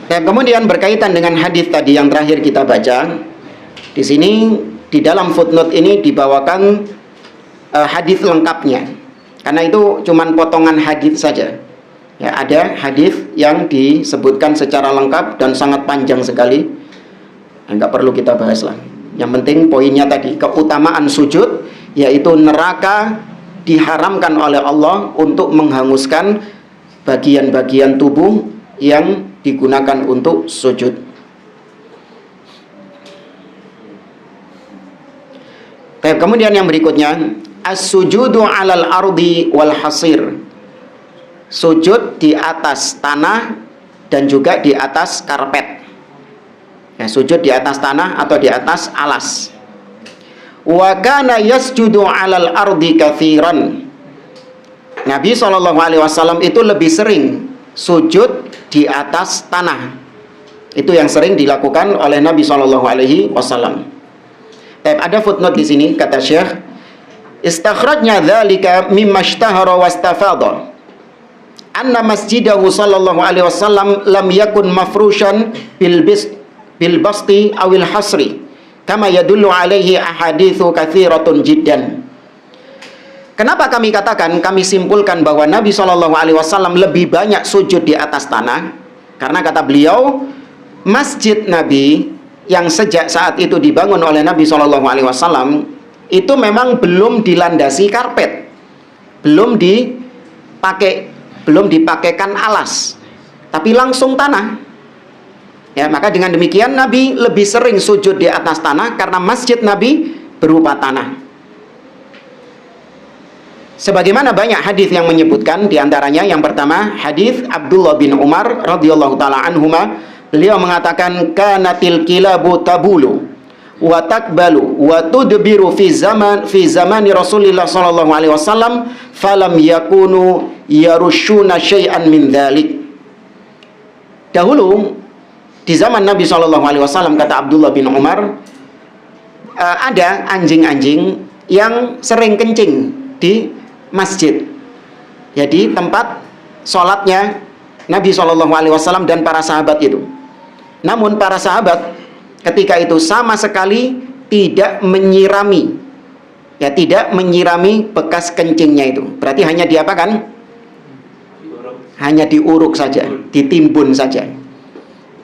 Dan kemudian berkaitan dengan hadis tadi yang terakhir kita baca, di sini di dalam footnote ini dibawakan hadis lengkapnya. Karena itu cuman potongan hadis saja. Ya, ada hadis yang disebutkan secara lengkap dan sangat panjang sekali. Enggak perlu kita bahas lah. Yang penting poinnya tadi, keutamaan sujud, yaitu neraka diharamkan oleh Allah untuk menghanguskan bagian-bagian tubuh yang digunakan untuk sujud. Kemudian yang berikutnya, as-sujudu 'alal ardi wal hasir. Sujud di atas tanah dan juga di atas karpet. Ya, sujud di atas tanah atau di atas alas. Wa kana yasjudu 'alal ardi katsiran. Nabi SAW itu lebih sering sujud di atas tanah. Itu yang sering dilakukan oleh Nabi SAW. Ada footnote di sini, kata Syekh, istakhrajna dzalika mimma ishtahara wastafadha anna masjidahu sallallahu alaihi wasallam lam yakun mafrushan bil basti awil hasri kama yadullu alaihi ahaditsu katsiratun jiddan. Kenapa kami katakan, kami simpulkan bahwa Nabi SAW lebih banyak sujud di atas tanah? Karena kata beliau, masjid Nabi yang sejak saat itu dibangun oleh Nabi SAW itu memang belum dilandasi karpet, belum dipakaikan alas, tapi langsung tanah. Ya, maka dengan demikian Nabi lebih sering sujud di atas tanah karena masjid Nabi berupa tanah. Sebagaimana banyak hadis yang menyebutkan, diantaranya yang pertama hadis Abdullah bin Umar radhiyallahu taala anhuma, beliau mengatakan kanatil kilabu tabulu wa takbalu wa tudbiru fi zamani Rasulillah sallallahu alaihi wasallam falam yakunu yarushuna syai'an min dzalik. Dahulu di zaman Nabi sallallahu alaihi wasallam, kata Abdullah bin Umar, ada anjing-anjing yang sering kencing di masjid. Jadi tempat sholatnya Nabi SAW dan para sahabat itu. Namun para sahabat ketika itu sama sekali tidak menyirami, ya, tidak menyirami bekas kencingnya itu. Berarti hanya diapakan? Hanya diuruk saja, ditimbun saja.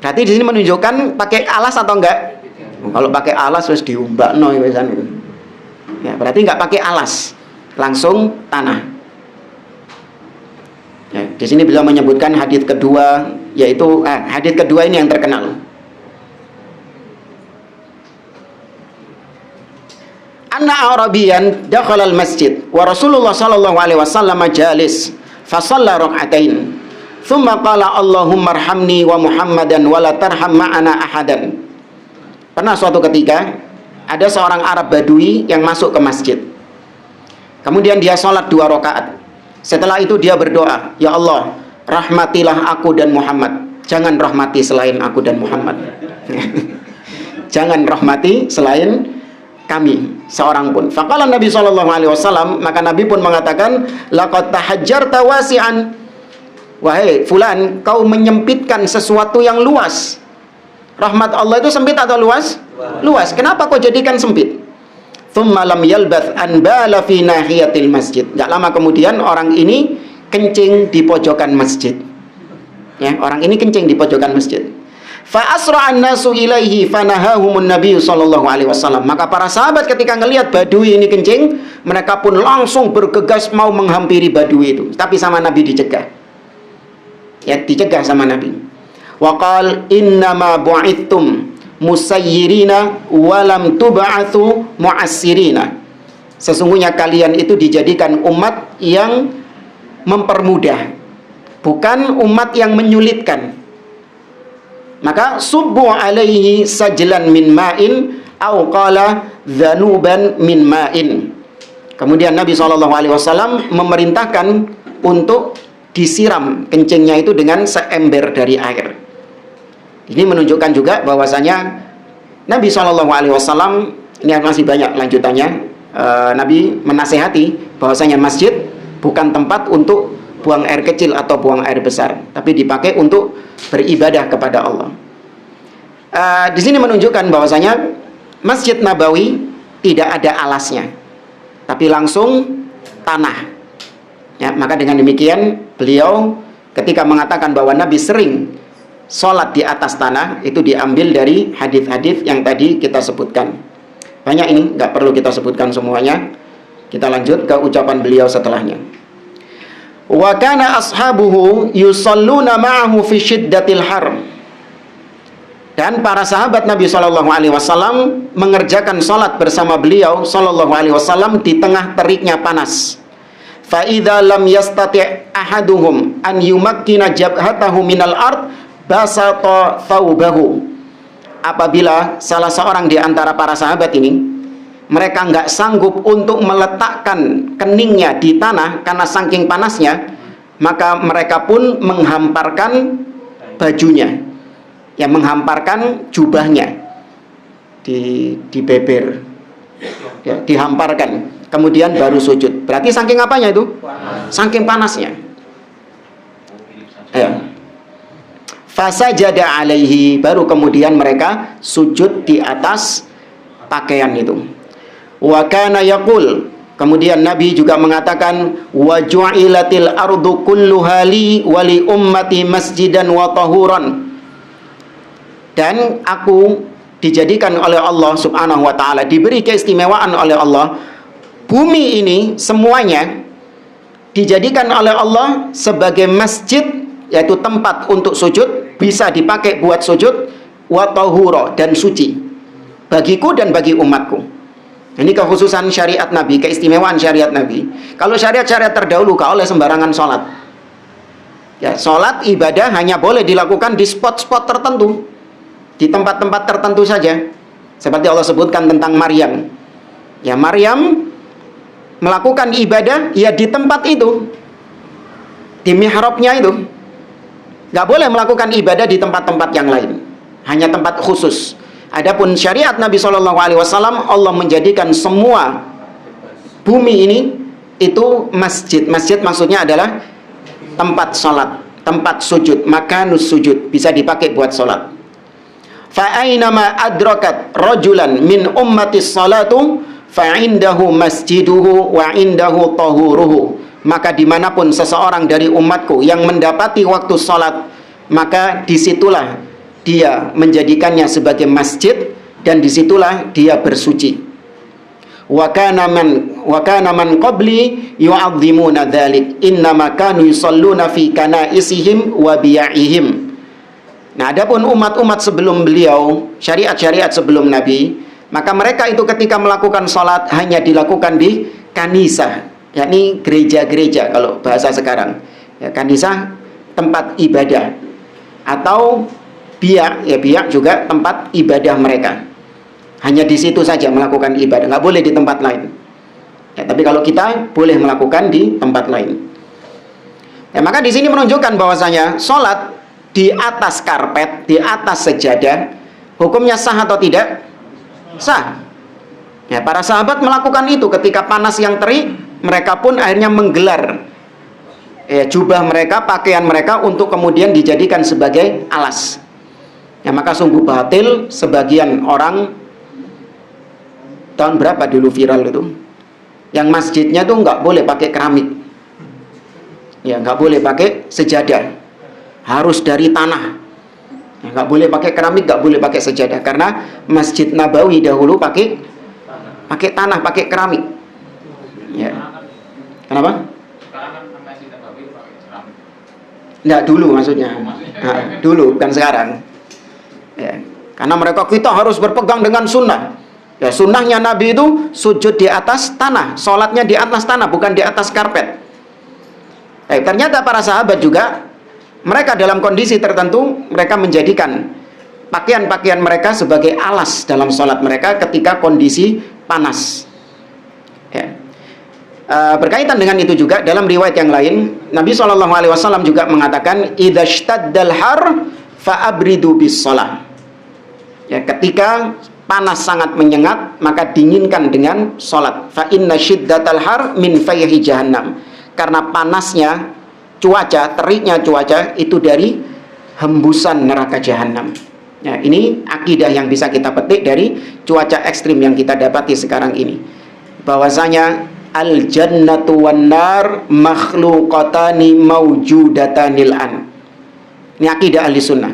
Berarti di sini menunjukkan pakai alas atau enggak? Kalau pakai alas terus diumbakno itu. Ya, berarti enggak pakai alas, langsung tanah. Ya, di sini beliau menyebutkan hadis kedua, yaitu hadis kedua ini yang terkenal. Anna Arabiyan dakhala al-masjid wa Rasulullah sallallahu alaihi wasallam jalis fa shalla rak'atain thumma qala Allahumma arhamni wa Muhammadan wa la tarham ma'ana ahadan. Pernah suatu ketika ada seorang Arab Badui yang masuk ke masjid. Kemudian dia sholat 2 rakaat. Setelah itu dia berdoa, ya Allah, rahmatilah aku dan Muhammad. Jangan rahmati selain aku dan Muhammad. Jangan rahmati selain kami seorang pun. Faqala Nabi SAW, maka Nabi pun mengatakan, laqad tahajjarta wasi'an. Wahai fulan, kau menyempitkan sesuatu yang luas. Rahmat Allah itu sempit atau luas? Luas. Kenapa kau jadikan sempit? Thumma lam yalbath an bala fi nahiyatil masjid. Enggak lama kemudian orang ini kencing di pojokan masjid. Ya, orang ini kencing di pojokan masjid. Fa asra'an nasu ilaihi fanahahumun nabiy sallallahu alaihi wasallam. Maka para sahabat ketika ngelihat badui ini kencing, mereka pun langsung bergegas mau menghampiri badui itu. Tapi sama Nabi dicegah. Ya, dicegah sama Nabi. Wa qal innama bu'ithtum musayyirina walam tub'atsu mu'assirina. Sesungguhnya kalian itu dijadikan umat yang mempermudah, bukan umat yang menyulitkan. Maka subbu alaihi sajlan min ma'in au qala dhanuban min ma'in. Kemudian Nabi SAW memerintahkan untuk disiram kencingnya itu dengan seember dari air. Ini menunjukkan juga bahwasanya Nabi SAW, ini masih banyak lanjutannya, Nabi menasehati bahwasanya masjid bukan tempat untuk buang air kecil atau buang air besar, tapi dipakai untuk beribadah kepada Allah. Di sini menunjukkan bahwasanya Masjid Nabawi tidak ada alasnya, tapi langsung tanah. Ya, maka dengan demikian beliau ketika mengatakan bahwa Nabi sering sholat di atas tanah, itu diambil dari hadis-hadis yang tadi kita sebutkan. Banyak ini, nggak perlu kita sebutkan semuanya. Kita lanjut ke ucapan beliau setelahnya. Wa kana ashabuhu yusalluna ma'ahu fi syiddatil har. Dan para sahabat Nabi SAW mengerjakan salat bersama beliau SAW di tengah teriknya panas. Fa idza lam yastati' ahaduhum an yumakkina jabhatahu minal ard basata thawbahu. Apabila salah seorang di antara para sahabat ini mereka nggak sanggup untuk meletakkan keningnya di tanah karena saking panasnya, maka mereka pun menghamparkan bajunya, ya, menghamparkan jubahnya di beber, ya, dihamparkan, kemudian baru sujud. Berarti saking apanya itu? Saking panasnya. Ya. Fasajada alaihi, baru kemudian mereka sujud di atas pakaian itu. Wa kana yaqul, kemudian Nabi juga mengatakan, wa ju'ilatil ardu kulluha li wa li ummati masjidan wa tahuran. Dan aku dijadikan oleh Allah Subhanahu wa taala, diberi keistimewaan oleh Allah, bumi ini semuanya dijadikan oleh Allah sebagai masjid, yaitu tempat untuk sujud, bisa dipakai buat sujud, wa tahura, dan suci bagiku dan bagi umatku. Ini kekhususan syariat Nabi, keistimewaan syariat Nabi. Kalau syariat-syariat terdahulu gak oleh sembarangan sholat. Ya, sholat ibadah hanya boleh dilakukan di spot-spot tertentu, di tempat-tempat tertentu saja. Seperti Allah sebutkan tentang Maryam. Ya, Maryam melakukan ibadah ya di tempat itu, di mihrabnya itu. Gak boleh melakukan ibadah di tempat-tempat yang lain, hanya tempat khusus. Adapun syariat Nabi SAW, Allah menjadikan semua bumi ini itu masjid. Masjid maksudnya adalah tempat sholat, tempat sujud, makanus sujud, bisa dipakai buat sholat. Fa'ainama adrakat rajulan min ummatis salatu fa'indahu masjiduhu wa indahu tahuruhu. Maka dimanapun seseorang dari umatku yang mendapati waktu sholat, maka disitulah dia menjadikannya sebagai masjid, dan disitulah dia bersuci. Wa kana man qabli yu'azzimuna dzalik innama kanu yusalluna fi kanaisihim wa bi'ihim. Nah, adapun umat-umat sebelum beliau, syariat-syariat sebelum Nabi, maka mereka itu ketika melakukan sholat hanya dilakukan di kanisah, yakni gereja-gereja kalau bahasa sekarang. Ya, kanisah tempat ibadah, atau biak, ya biak juga tempat ibadah mereka. Hanya di situ saja melakukan ibadah, nggak boleh di tempat lain. Ya, tapi kalau kita boleh melakukan di tempat lain. Ya, maka di sini menunjukkan bahwasanya sholat di atas karpet, di atas sejadah, hukumnya sah atau tidak? Sah. Ya, para sahabat melakukan itu ketika panas yang terik, mereka pun akhirnya menggelar jubah mereka, pakaian mereka untuk kemudian dijadikan sebagai alas. Ya, maka sungguh batil sebagian orang, tahun berapa dulu viral itu, yang masjidnya tuh nggak boleh pakai keramik, ya nggak boleh pakai sejadah, harus dari tanah. Ya, nggak boleh pakai keramik, nggak boleh pakai sejadah, karena Masjid Nabawi dahulu pakai tanah, pakai keramik. Ya, kenapa? Nggak dulu maksudnya, nah, dulu bukan sekarang. Ya, karena kita harus berpegang dengan sunnah. Ya, sunnahnya Nabi itu sujud di atas tanah, sholatnya di atas tanah, bukan di atas karpet. Ternyata para sahabat juga, mereka dalam kondisi tertentu, mereka menjadikan pakaian-pakaian mereka sebagai alas dalam sholat mereka ketika kondisi panas. Ya. Berkaitan dengan itu juga, dalam riwayat yang lain, Nabi SAW juga mengatakan, idza shtaddal har fa'abridu bis shalah. Ya, ketika panas sangat menyengat, maka dinginkan dengan sholat. Fa inna syiddatal har min fayhi jahannam. Karena panasnya cuaca, teriknya cuaca itu dari hembusan neraka jahanam. Ya, ini akidah yang bisa kita petik dari cuaca ekstrim yang kita dapati sekarang ini. Bahwasanya al-jannatu wan nar makhluqatani mawjudatanil an. Ini akidah ahli sunnah.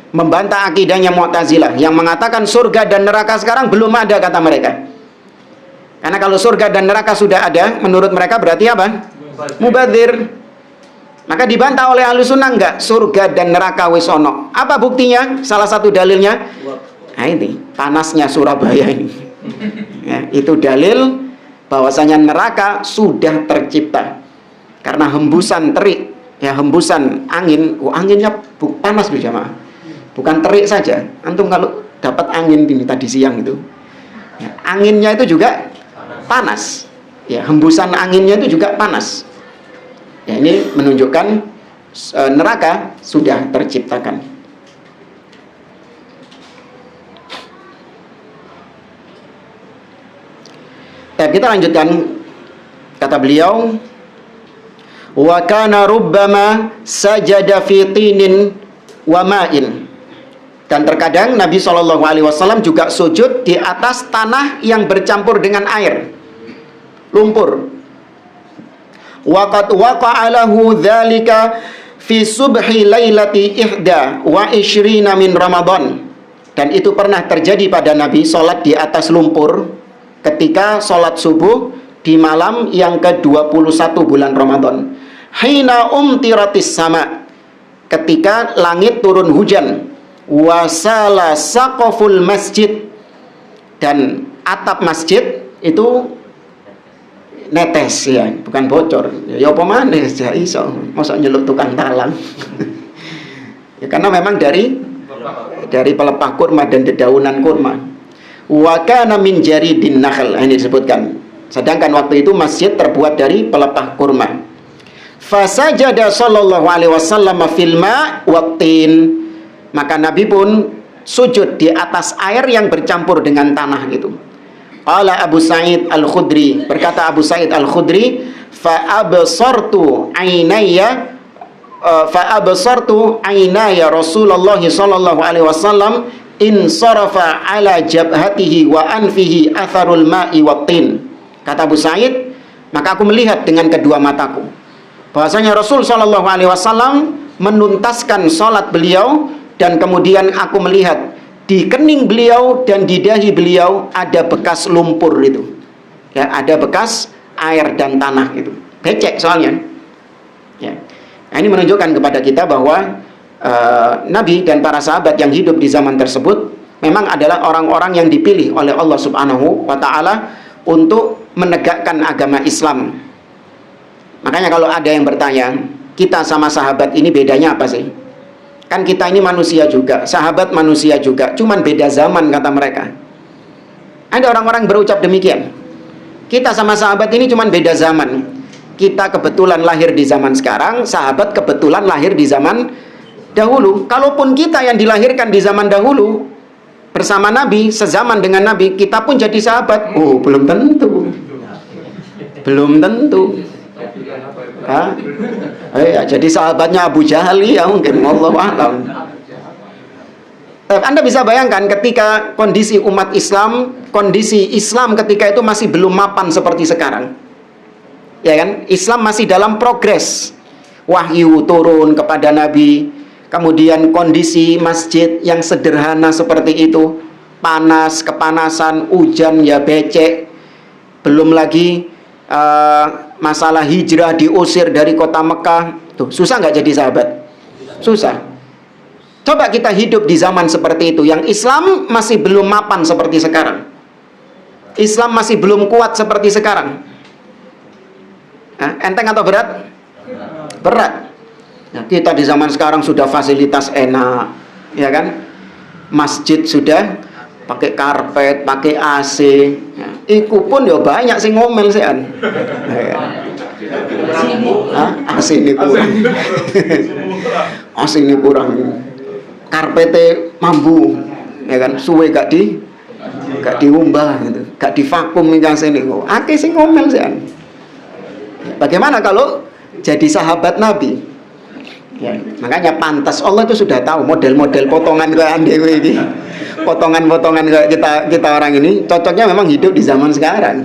Membantah akidahnya Mu'tazilah yang mengatakan surga dan neraka sekarang belum ada, kata mereka. Karena kalau surga dan neraka sudah ada, menurut mereka berarti apa? Mubadzir. Maka dibantah oleh ahli sunnah, enggak, surga dan neraka wis ono. Apa buktinya? Salah satu dalilnya, nah ini panasnya Surabaya ini. Ya, itu dalil bahwasanya neraka sudah tercipta karena hembusan terik, ya hembusan angin. Anginnya panas loh jamaah, bukan terik saja. Antum kalau dapat angin ini tadi siang itu, ya, anginnya itu juga panas. Ya, hembusan anginnya itu juga panas. Ya, ini menunjukkan neraka sudah terciptakan. Kita lanjutkan, kata beliau, wa kana rubbama sajada fi tinin wa ma'in. Dan terkadang Nabi SAW juga sujud di atas tanah yang bercampur dengan air, lumpur. Waqad waqa'a lahu dzalika fi subhi lailati ihda wa ishrina min Ramadan. Dan itu pernah terjadi pada Nabi, sholat di atas lumpur ketika sholat subuh di malam yang ke-21 bulan Ramadan. Hina umtiratis sama, ketika langit turun hujan. Wasala saqaful masjid, dan atap masjid itu netes, ya, bukan bocor. Ya apa maneh ya iso, mosok nyeluk tukang talang. Ya karena memang dari pelepah kurma dan dedaunan kurma. Wa kana min jaridin nakhl, ini disebutkan. Sedangkan waktu itu masjid terbuat dari pelepah kurma. Fasajada sallallahu alaihi wasallam fil ma' wattin. Maka Nabi pun sujud di atas air yang bercampur dengan tanah itu. Qala Abu Sa'id Al-Khudri, berkata Abu Sa'id Al-Khudri, fa absartu aynaya Rasulullah sallallahu alaihi wasallam in sarafa ala jabhatihi wa anfihi atharul ma'i wattin. Kata Abu Sa'id, maka aku melihat dengan kedua mataku bahwasanya Rasul sallallahu alaihi wasallam menuntaskan salat beliau, dan kemudian aku melihat di kening beliau dan di dahi beliau ada bekas lumpur itu. Ya, ada bekas air dan tanah itu. Becek soalnya. Ya. Nah, ini menunjukkan kepada kita bahwa Nabi dan para sahabat yang hidup di zaman tersebut memang adalah orang-orang yang dipilih oleh Allah Subhanahu wa taala untuk menegakkan agama Islam. Makanya kalau ada yang bertanya, kita sama sahabat ini bedanya apa sih? Kan kita ini manusia juga, sahabat manusia juga, cuman beda zaman, kata mereka. Ada orang-orang berucap demikian. Kita sama sahabat ini cuman beda zaman. Kita kebetulan lahir di zaman sekarang, sahabat kebetulan lahir di zaman dahulu. Kalaupun kita yang dilahirkan di zaman dahulu bersama Nabi, sezaman dengan Nabi, kita pun jadi sahabat. Oh, belum tentu. Belum tentu. Jadi sahabatnya Abu Jahal, ya mungkin, wallahu a'lam. Anda bisa bayangkan ketika kondisi umat Islam, kondisi Islam ketika itu masih belum mapan seperti sekarang, ya kan? Islam masih dalam progres, wahyu turun kepada Nabi, kemudian kondisi masjid yang sederhana seperti itu, panas, kepanasan, hujan ya becek, belum lagi masalah hijrah, diusir dari kota Mekah. Tuh, susah nggak jadi sahabat? Susah. Coba kita hidup di zaman seperti itu, yang Islam masih belum mapan seperti sekarang, Islam masih belum kuat seperti sekarang. Enteng atau berat? Berat. Nah, kita di zaman sekarang sudah fasilitas enak, ya kan? Masjid sudah pakai karpet, pakai AC. Ya, iku pun ya banyak sih ngomel sih an. AC ini kurang. AC ini kurang. Karpetnya mambu, ya kan? Suwe gak diumbah gitu, gak divakum nih AC ini. Akeh sih ngomel sih an. Bagaimana kalau jadi sahabat Nabi. Ya, makanya pantas Allah itu sudah tahu model-model potongan kayak andewe ini. Potongan-potongan kayak kita orang ini cocoknya memang hidup di zaman sekarang.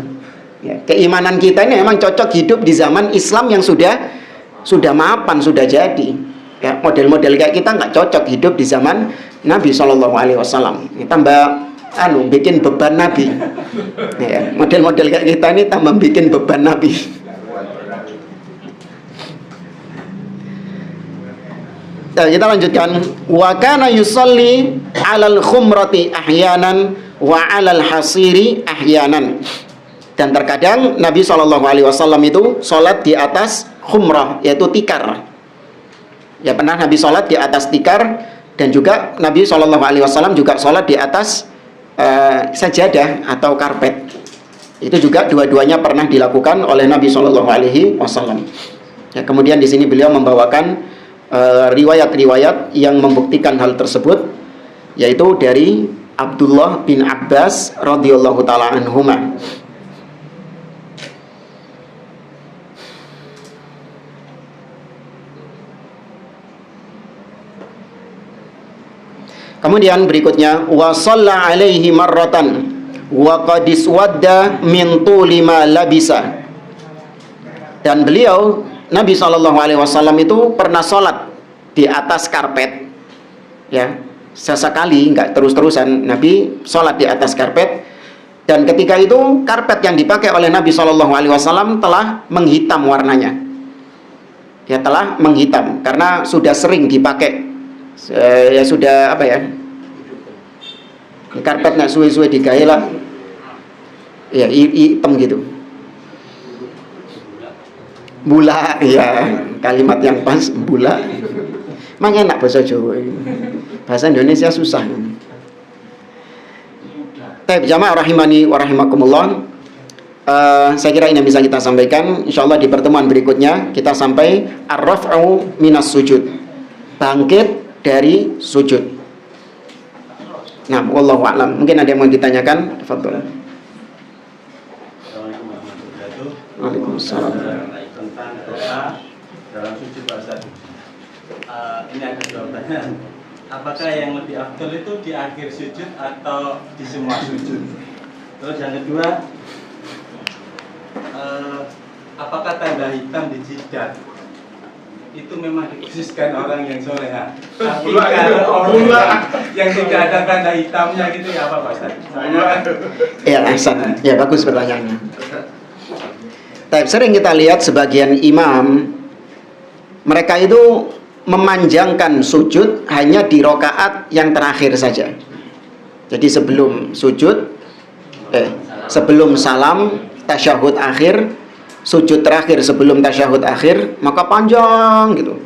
Ya, keimanan kita ini memang cocok hidup di zaman Islam yang sudah mapan, sudah jadi. Ya, model-model kayak kita nggak cocok hidup di zaman Nabi Shallallahu Alaihi Wasallam. Tambah bikin beban Nabi. Ya, model-model kayak kita ini tambah bikin beban Nabi. Nah, kita lanjutkan. Wa kana yusalli 'alal khumrati ahyanan wa 'alal hasiri ahyanan. Dan terkadang Nabi Shallallahu Alaihi Wasallam itu sholat di atas khumrah, yaitu tikar. Ya, pernah Nabi sholat di atas tikar, dan juga Nabi Shallallahu Alaihi Wasallam juga sholat di atas sajadah atau karpet. Itu juga dua-duanya pernah dilakukan oleh Nabi Shallallahu Alaihi Wasallam. Ya, kemudian di sini beliau membawakan riwayat-riwayat yang membuktikan hal tersebut, yaitu dari Abdullah bin Abbas radhiyallahu taala anhuma. Kemudian berikutnya, wa shalla alaihi marratan wa qad iswadda min tuli ma labisa. Dan beliau Nabi Shallallahu Alaihi Wasallam itu pernah sholat di atas karpet, ya, sesekali, nggak terus-terusan. Nabi sholat di atas karpet, dan ketika itu karpet yang dipakai oleh Nabi Shallallahu Alaihi Wasallam telah menghitam warnanya, ya, telah menghitam karena sudah sering dipakai. Ya sudah apa ya, karpet nggak suwe-suwe digawe lah, ya hitam gitu. Bula, ya, kalimat yang pas, bula. Mang enak bahasa Jawa. Bahasa Indonesia susah. Jamaah rahimani wa rahimakumullah. Saya kira ini yang bisa kita sampaikan. Insyaallah di pertemuan berikutnya kita sampai ar-raf'u minas sujud. Bangkit dari sujud. Nah, wallahu a'lam. Mungkin ada yang mau ditanyakan? Tafadhol. Assalamualaikum warahmatullahi wabarakatuh. Waalaikumsalam. Tentang doa dalam sujud Pak Ustaz. Ini ada jawabannya. Apakah yang lebih afdal itu di akhir sujud atau di semua sujud? Terus yang kedua, apakah tanda hitam di jidat itu memang dikhususkan orang yang soleha? Tapi kalau orang yang tidak ada tanda hitamnya gitu ya apa Pak Ustaz? Ya, Hasan. Ya, bagus pertanyaannya. Sering kita lihat sebagian imam, mereka itu memanjangkan sujud hanya di rokaat yang terakhir saja. Jadi sebelum sujud, sebelum salam, tasyahud akhir, sujud terakhir sebelum tasyahud akhir, maka panjang gitu,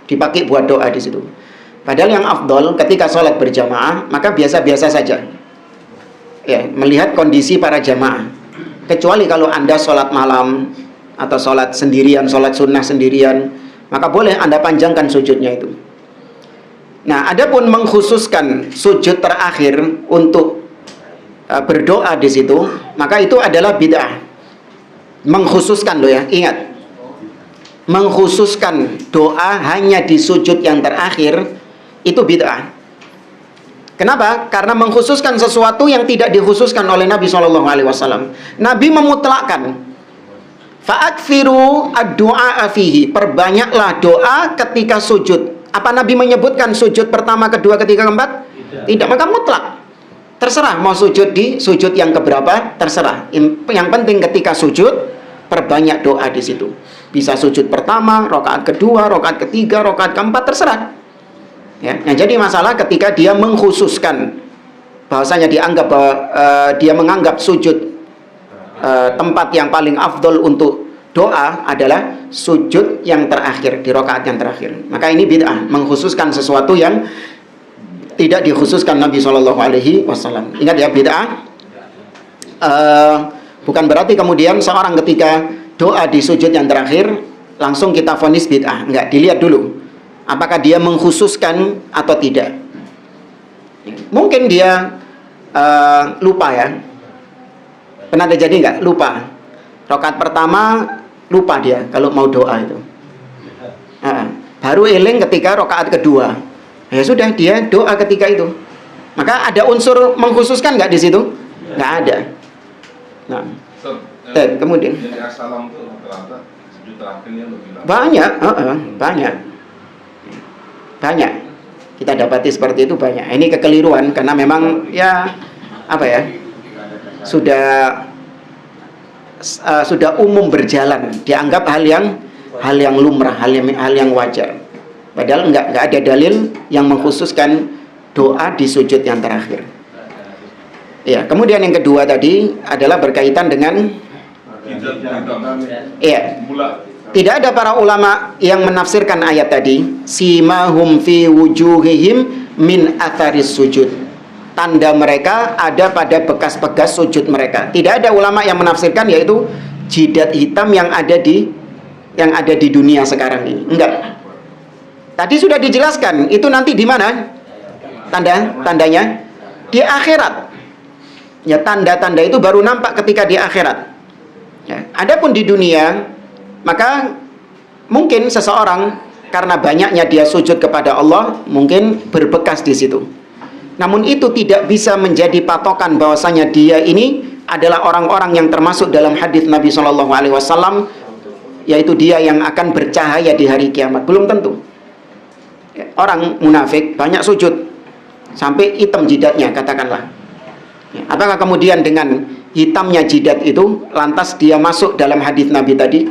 dipakai buat doa di situ. Padahal yang afdol ketika sholat berjamaah, maka biasa-biasa saja. Ya, melihat kondisi para jamaah. Kecuali kalau Anda sholat malam atau sholat sendirian, sholat sunnah sendirian, maka boleh Anda panjangkan sujudnya itu. Nah, adapun mengkhususkan sujud terakhir untuk berdoa di situ, maka itu adalah bid'ah. Mengkhususkan loh ya, ingat, mengkhususkan doa hanya di sujud yang terakhir itu bid'ah. Kenapa? Karena mengkhususkan sesuatu yang tidak dikhususkan oleh Nabi Shallallahu Alaihi Wasallam. Nabi memutlakkan, fa'akfiru ad-du'a fihi, perbanyaklah doa ketika sujud. Apa Nabi menyebutkan sujud pertama, kedua, ketiga, keempat? Tidak. Maka mutlak. Terserah mau sujud di sujud yang keberapa, terserah. Yang penting ketika sujud, perbanyak doa di situ. Bisa sujud pertama, rakaat kedua, rakaat ketiga, rakaat keempat, terserah. Ya, yang jadi masalah ketika dia mengkhususkan, bahwasanya dianggap dia menganggap sujud tempat yang paling afdol untuk doa adalah sujud yang terakhir, di rakaat yang terakhir. Maka ini bid'ah, mengkhususkan sesuatu yang tidak dikhususkan Nabi Shallallahu Alaihi Wasallam. Ingat ya, bid'ah bukan berarti kemudian seorang ketika doa di sujud yang terakhir langsung kita vonis bid'ah. Enggak, dilihat dulu apakah dia mengkhususkan atau tidak. Mungkin dia lupa ya. Pernah terjadi enggak? Lupa. Rakaat pertama lupa dia kalau mau doa itu. baru eling ketika rakaat kedua. Ya sudah, dia doa ketika itu. Maka ada unsur mengkhususkan nggak di situ? Nggak ada. Nah, kemudian jadi assalam itu rata-rata sujud terakhirnya lebih lama. Banyak. Kita dapati seperti itu banyak. Ini kekeliruan karena memang ya apa ya? Sudah umum berjalan, dianggap hal yang lumrah, hal yang wajar. Padahal nggak ada dalil yang mengkhususkan doa di sujud yang terakhir. Ya, kemudian yang kedua tadi adalah berkaitan dengan tidak ada para ulama yang menafsirkan ayat tadi, simahum fi wujuhihim min atharis sujud. Tanda mereka ada pada bekas-bekas sujud mereka. Tidak ada ulama yang menafsirkan yaitu jidat hitam yang ada di dunia sekarang ini. Enggak. Tadi sudah dijelaskan, itu nanti di mana? Tandanya di akhirat. Ya, tanda-tanda itu baru nampak ketika di akhirat. Ya, adapun di dunia, maka mungkin seseorang karena banyaknya dia sujud kepada Allah, mungkin berbekas di situ. Namun itu tidak bisa menjadi patokan bahwasanya dia ini adalah orang-orang yang termasuk dalam hadis Nabi SAW, yaitu dia yang akan bercahaya di hari kiamat. Belum tentu. Orang munafik banyak sujud sampai hitam jidatnya, katakanlah. Apakah kemudian dengan hitamnya jidat itu lantas dia masuk dalam hadis Nabi tadi?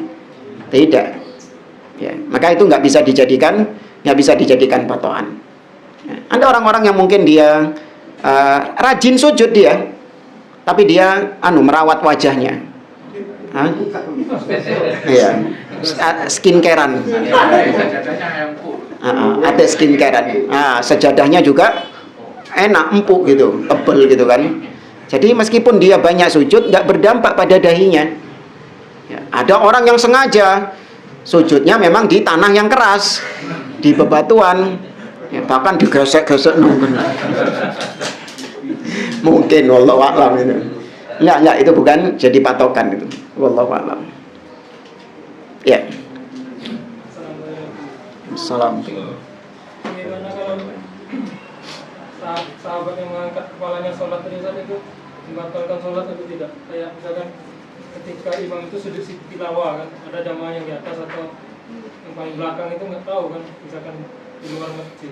Tidak. Ya, maka itu nggak bisa dijadikan patokan. Ada orang-orang yang mungkin dia rajin sujud dia, tapi dia merawat wajahnya. Iya, skincarean. Ada skincarean. Sajadahnya juga enak, empuk gitu, tebel gitu kan. Jadi meskipun dia banyak sujud, nggak berdampak pada dahinya. Ya, ada orang yang sengaja sujudnya memang di tanah yang keras, di bebatuan, ya, bahkan digesek-gesek mungkin, wallahu a'lam itu. Enggak, itu bukan jadi patokan itu. Wallahu a'lam. Ya. Salam. Bagaimana kalau sahabat yang mengangkat kepalanya sholat tadi saat itu membatalkan sholat atau tidak? Kayak misalkan ketika imam itu sujud tilawah kan, ada jamaah yang di atas atau yang paling belakang itu nggak tahu kan, misalkan di luar masjid.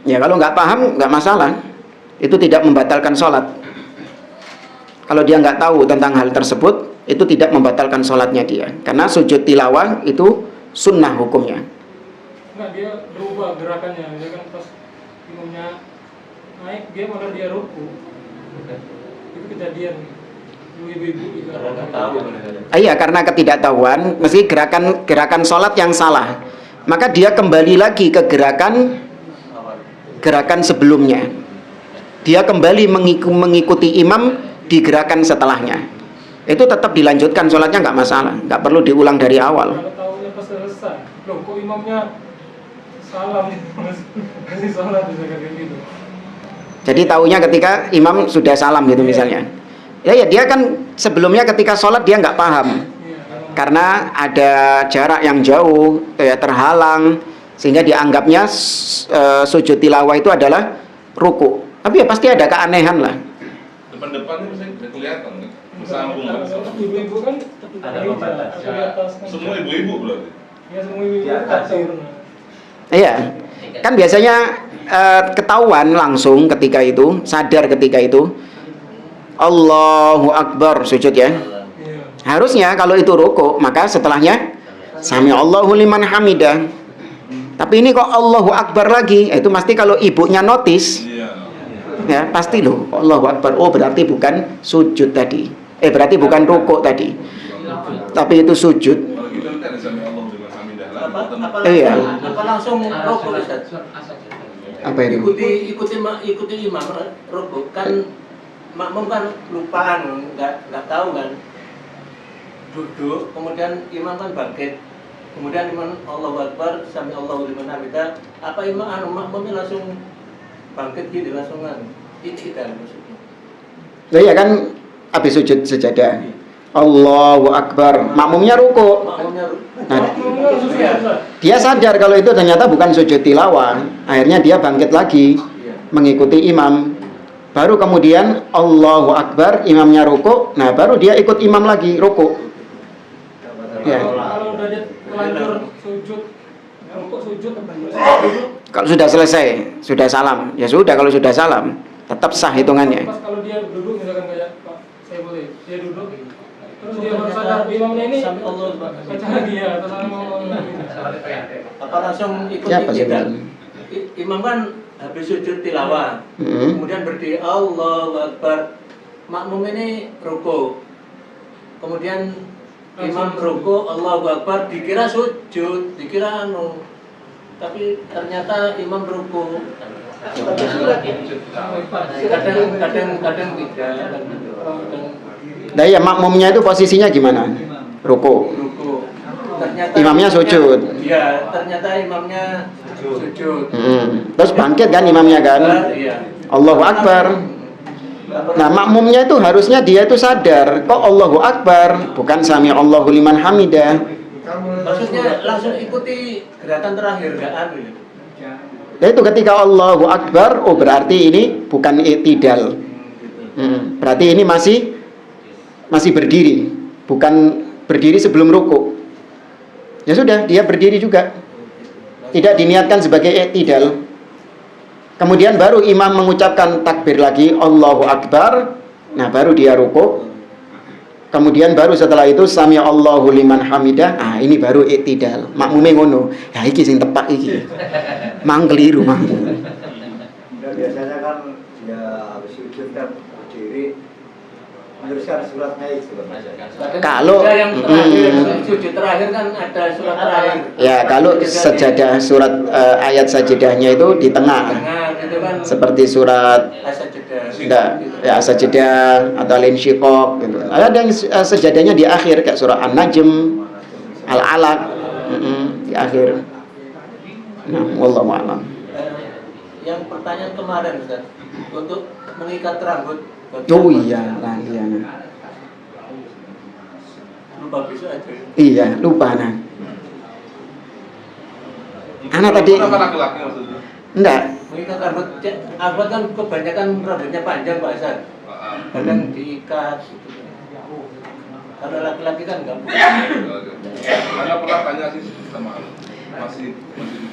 Ya kalau nggak paham nggak masalah, itu tidak membatalkan sholat. Kalau dia nggak tahu tentang hal tersebut, itu tidak membatalkan sholatnya dia, karena sujud tilawah itu sunnah hukumnya. Nggak, dia berubah gerakannya, dia kan pas imamnya naik dia malah dia ruku. Itu kejadian ibu-ibu juga. Iya, karena ketidaktahuan, mesti gerakan sholat yang salah, maka dia kembali lagi ke gerakan sebelumnya. Dia kembali mengikuti imam di gerakan setelahnya. Itu tetap dilanjutkan sholatnya, nggak masalah, nggak perlu diulang dari awal. Kalau tahunya pas selesai, loh kok imamnya salam masih sholat bisa kayak gitu. Jadi tahunya ketika imam sudah salam gitu misalnya. Ya dia kan sebelumnya ketika sholat dia nggak paham, karena ada jarak yang jauh, ya terhalang, sehingga dianggapnya sujud tilawah itu adalah ruku. Tapi ya pasti ada keanehan lah. Depan-depannya bisa kelihatan kan? Bersambung kan? Ibu-ibu kan ada pembatas. Semua ibu-ibu berarti? Ya semua ibu-ibu. Iya, kan biasanya ketahuan langsung ketika itu, sadar ketika itu. Allahu Akbar sujud ya. Harusnya kalau itu ruku, maka setelahnya Sami Allahu liman hamidah. Tapi ini kok Allahu Akbar lagi, itu pasti kalau ibunya notice, ya pasti loh Allahu Akbar. Oh berarti bukan sujud tadi, berarti bukan ruku tadi, tapi itu sujud. Iya. Apa langsung ruku Ustaz? Apa itu? Ikuti imam ruku kan. Makmum kan lupaan, nggak tahu kan, duduk, kemudian imam kan bangkit, kemudian imam Allahu Akbar, Sami Allahu liman hamidah, apa makmumnya langsung bangkit gitu, langsung kan, itu kita maksudnya. Nah, ya kan habis sujud sejadah, Allahu Akbar, makmumnya ruku. Makmumnya Nah, iya. dia sadar kalau itu ternyata bukan sujud tilawah. Akhirnya dia bangkit lagi mengikuti imam. Baru kemudian Allahu Akbar, imamnya ruku. Nah, baru dia ikut imam lagi ruku. Ya. Kalau udah dia terlanjur sujud, rukuk sujud, duduk, Kalau sudah selesai, sudah salam, ya sudah. Kalau sudah salam, tetap sah hitungannya. pas kalau dia duduk misalkan kayak Pak, saya boleh, dia duduk, terus dia baru sadar imamnya ini Sampai Allah baca lagi ya atau salah ngomong lagi. apa langsung ikut Siapa sih? tidak? Imam kan habis sujud tilawah, kemudian berdiri Allahu Akbar, makmum ini ruku, kemudian imam ruku Allahu Akbar, dikira sujud, dikira tapi ternyata imam ruku. Kadang tidak. Nah ya, makmumnya itu posisinya gimana? Ruku. Ruku. Ternyata Imamnya sujud. Iya, ternyata imamnya sujud. Terus bangkit kan imamnya kan? Iya. Allahu Akbar. Nah, makmumnya itu harusnya dia itu sadar, kok Allahu Akbar, bukan sami Allahu liman hamidah. Maksudnya langsung ikuti gerakan terakhir, nggak ambil. Nah, itu ketika Allahu Akbar, oh berarti ini bukan i'tidal. Berarti ini masih berdiri, bukan berdiri sebelum ruku. Ya sudah, dia berdiri juga. Tidak diniatkan sebagai i'tidal. Kemudian baru imam mengucapkan takbir lagi, Allahu Akbar. Nah, baru dia ruku. Kemudian baru setelah itu sami Allahu liman hamidah. Ah, ini baru i'tidal. Makmume ngono. Ya iki sing tepak iki. Mang keliru, Mang. Dan biasanya kan dia habis sujud kan berdiri meneruskan suratnya itu. Kalau yang terakhir, sujud terakhir kan ada surat terakhir. ya, kalau sajadah surat ayat sajadahnya itu di tengah. Gitu kan. Seperti surat As-Sajdah. ya sajadah atau al-insyiqaq gitu. Ada yang sajadahnya di akhir kayak surah An-Najm, Al-Alaq, di akhir. Nah, wallahu a'lam. Yang pertanyaan kemarin Ustaz, untuk mengikat rambut. Oh iya, lalian. Lupa besok aja. Iya, lupa nah. Anak tadi Kenapa laki-laki maksudnya? enggak. Mengikat rambut, rambut kan kebanyakan rambutnya panjang Pak Hasan. Kadang diikat gitu. Kalau laki-laki kan enggak boleh. Karena pernah tanya sih sama masih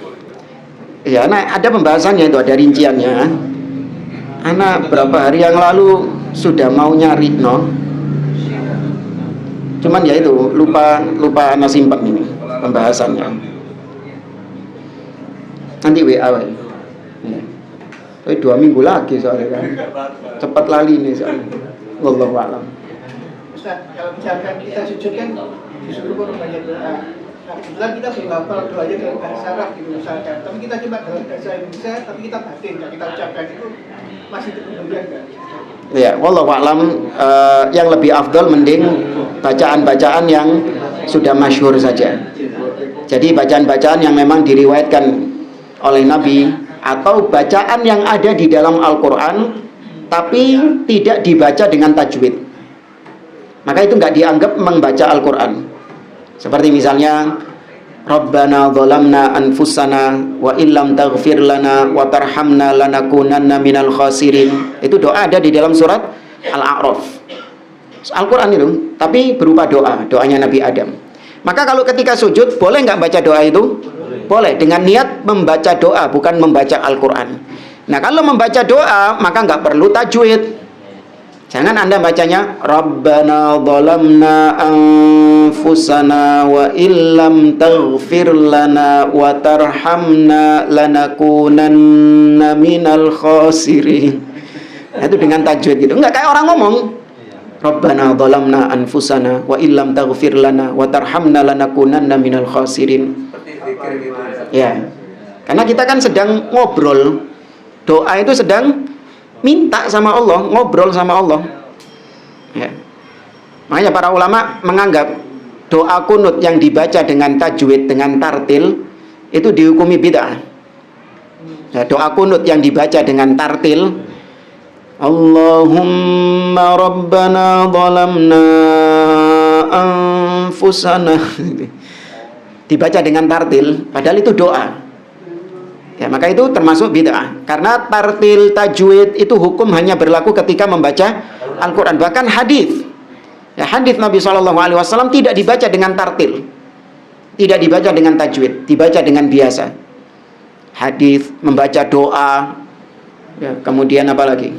boleh. Iya, nah ada pembahasannya itu, ada rinciannya. Anak berapa hari yang lalu sudah mau nyari cuman ya itu lupa anak simpan ini pembahasannya. Nanti WA ya. Tapi 2 minggu lagi soalnya kan. Cepat lali nih soalnya. Wallahu a'lam. Ustaz, kalau misalkan kita sujud kan disuruh banyak doa. Nah, kebetulan kita belum hafal doanya dalam bahasa Arab gitu misalkan. Tapi kita coba dalam bahasa Indonesia, tapi kita batin, yang kita ucapkan itu masih diperbolehkan kan? Ya, wallahu a'lam. Yang lebih afdol mending bacaan-bacaan yang sudah masyhur saja. Jadi bacaan-bacaan yang memang diriwayatkan oleh Nabi atau bacaan yang ada di dalam Al-Qur'an tapi tidak dibaca dengan tajwid. Maka itu nggak dianggap membaca Al-Qur'an. Seperti misalnya Rabbana zalamna anfusana wa illam taghfir lana wa tarhamna lanakunanna minal khasirin. Itu doa ada di dalam surat Al-A'raf. Al-Qur'an itu, tapi berupa doanya Nabi Adam. Maka kalau ketika sujud boleh nggak baca doa itu? Boleh, dengan niat membaca doa, bukan membaca Al-Qur'an. Nah, kalau membaca doa maka nggak perlu tajwid. Jangan Anda bacanya Rabbana zalamna anfusana wa illam taghfir lana wa tarhamna lanakunanna minal khasirin. Itu dengan tajwid gitu. Enggak kayak orang ngomong. Rabbana zalamna anfusana wa illam taghfir lana wa tarhamna lanakunanna minal khasirin. Seperti zikir gitu. Ya. Karena kita kan sedang ngobrol. Doa itu sedang minta sama Allah, ngobrol sama Allah. Ya. Makanya para ulama menganggap doa kunut yang dibaca dengan tajwid, dengan tartil itu dihukumi bid'ah. Ya, doa kunut yang dibaca dengan tartil, Allahumma rabbana zalamna anfusana. Dibaca dengan tartil, padahal itu doa. Ya, maka itu termasuk bid'ah. Karena tartil tajwid itu hukum hanya berlaku ketika membaca Al-Quran. Bahkan hadis, ya, hadis Nabi SAW tidak dibaca dengan tartil, tidak dibaca dengan tajwid, dibaca dengan biasa. Hadis, membaca doa, ya, kemudian apa lagi?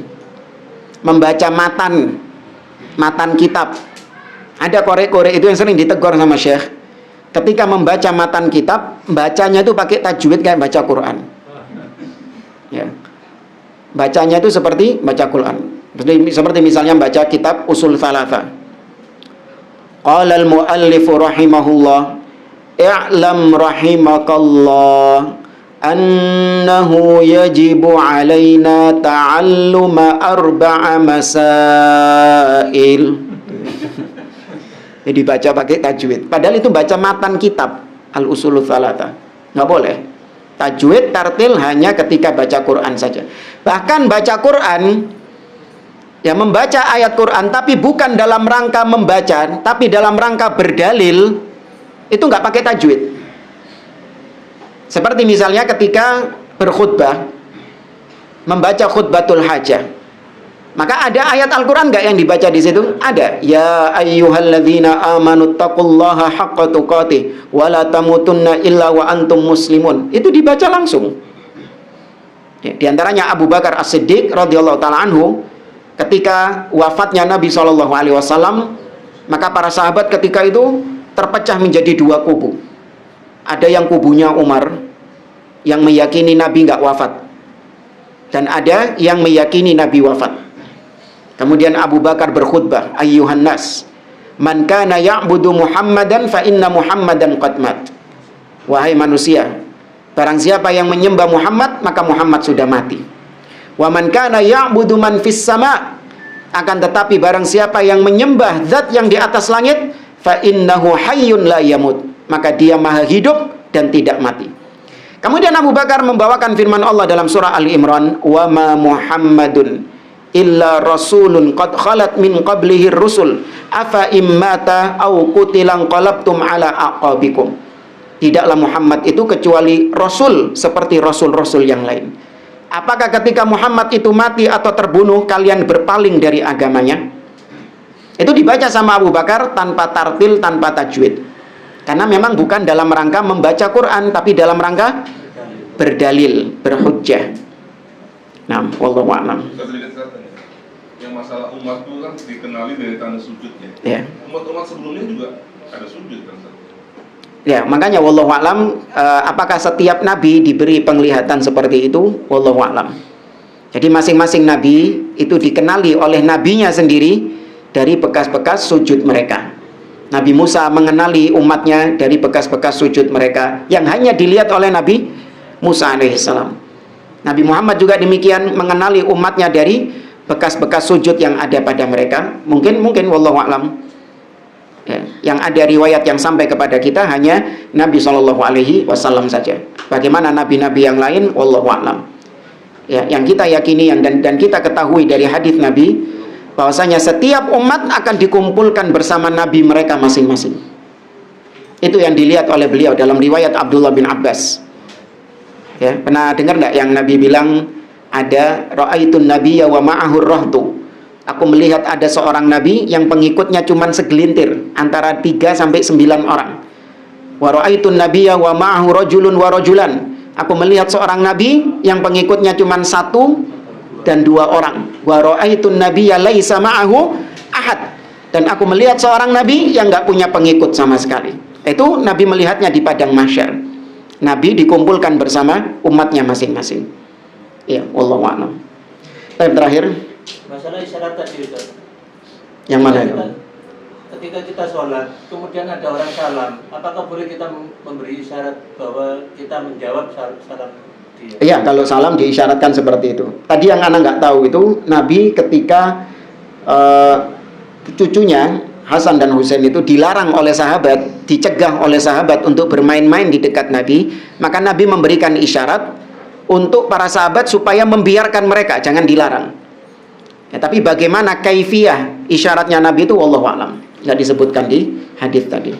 Membaca matan kitab. Ada korek-korek itu yang sering ditegur sama Syekh. Ketika membaca matan kitab, bacanya itu pakai tajwid kayak baca Quran. Ya. Bacanya itu seperti baca Quran. Seperti misalnya baca kitab Usul Thalatha. Qala al-muallif rahimahullah, i'lam rahimakallah annahu yajibu alaina ta'alluma arba'a masail. Jadi baca pakai tajwid. Padahal itu baca matan kitab Al-Usulul Thalatha. Nggak boleh. Tajwid, tartil hanya ketika baca Quran saja. Bahkan baca Quran, ya membaca ayat Quran, tapi bukan dalam rangka membaca, tapi dalam rangka berdalil, itu nggak pakai tajwid. Seperti misalnya ketika berkhutbah, membaca khutbatul hajah. Maka ada ayat Al-Quran nggak yang dibaca di situ? Ada. Ya ayyuhalladzina amanu taqullaha haqqa tuqatih wa la tamutunna illa wa antum muslimun. Itu dibaca langsung. Ya, di antaranya Abu Bakar As-Siddiq radhiyallahu taala anhu, ketika wafatnya Nabi SAW, maka para sahabat ketika itu terpecah menjadi dua kubu. Ada yang kubunya Umar yang meyakini Nabi nggak wafat, dan ada yang meyakini Nabi wafat. Kemudian Abu Bakar berkhutbah, ayyuhan nas, man kana ya'budu Muhammadan fa inna Muhammadan qad mat. Wahai manusia, barang siapa yang menyembah Muhammad, maka Muhammad sudah mati. Wa man kana ya'budu man fis sama, akan tetapi barang siapa yang menyembah zat yang di atas langit, fa innahu hayyun la yamut, maka dia maha hidup dan tidak mati. Kemudian Abu Bakar membawakan firman Allah dalam surah Ali Imran, wa ma Muhammadun illa rasulun qad khalat min qablihi rusul afa immata au qutilan qalabtum ala aqabikum. Tidaklah Muhammad itu kecuali rasul seperti rasul-rasul yang lain. Apakah ketika Muhammad itu mati atau terbunuh kalian berpaling dari agamanya? Itu dibaca sama Abu Bakar tanpa tartil, tanpa tajwid. Karena memang bukan dalam rangka membaca Quran, tapi dalam rangka berdalil, berhujjah. Nah, wallahu a'lam. Yang masalah umat itu kan dikenali dari tanda sujudnya. Ya. Umat-umat sebelumnya juga ada sujud kan? Ya, makanya wallahu a'lam, apakah setiap nabi diberi penglihatan seperti itu? Wallahu a'lam. Jadi masing-masing nabi itu dikenali oleh nabinya sendiri dari bekas-bekas sujud mereka. Nabi Musa mengenali umatnya dari bekas-bekas sujud mereka yang hanya dilihat oleh Nabi Musa alaihissalam. Nabi Muhammad juga demikian mengenali umatnya dari bekas-bekas sujud yang ada pada mereka. Mungkin wallahu a'lam. Ya, yang ada riwayat yang sampai kepada kita hanya Nabi SAW saja. Bagaimana nabi-nabi yang lain, wallahu a'lam. Ya, yang kita yakini dan kita ketahui dari hadis Nabi, bahwasanya setiap umat akan dikumpulkan bersama nabi mereka masing-masing. Itu yang dilihat oleh beliau dalam riwayat Abdullah bin Abbas. Ya, pernah dengar enggak yang Nabi bilang ada ra'aitun nabiyya wa ma'ahur rahtu. Aku melihat ada seorang nabi yang pengikutnya cuma segelintir, antara 3 sampai 9 orang. Wa ra'aitun nabiyya wa ma'ahu rajulun wa rajulan. Aku melihat seorang nabi yang pengikutnya cuma 1 dan 2 orang. Wa ra'aitun nabiyya laisa ma'ahu ahad. Dan aku melihat seorang nabi yang enggak punya pengikut sama sekali. Itu Nabi melihatnya di padang mahsyar. Nabi dikumpulkan bersama umatnya masing-masing. Ya, wallahu a'lam. Baik, terakhir. Masalah isyarat tadi, Ustaz. Yang mana itu? Ketika kita sholat, kemudian ada orang salam, apakah boleh kita memberi isyarat bahwa kita menjawab salam dia? Iya, kalau salam diisyaratkan seperti itu. Tadi yang anak nggak tahu itu, Nabi ketika cucunya Hasan dan Husain itu dilarang oleh sahabat, dicegah oleh sahabat untuk bermain-main di dekat Nabi, maka Nabi memberikan isyarat untuk para sahabat supaya membiarkan mereka, jangan dilarang. Ya, tapi bagaimana kaifiyah isyaratnya Nabi itu wallahu a'lam. nggak disebutkan di hadis tadi.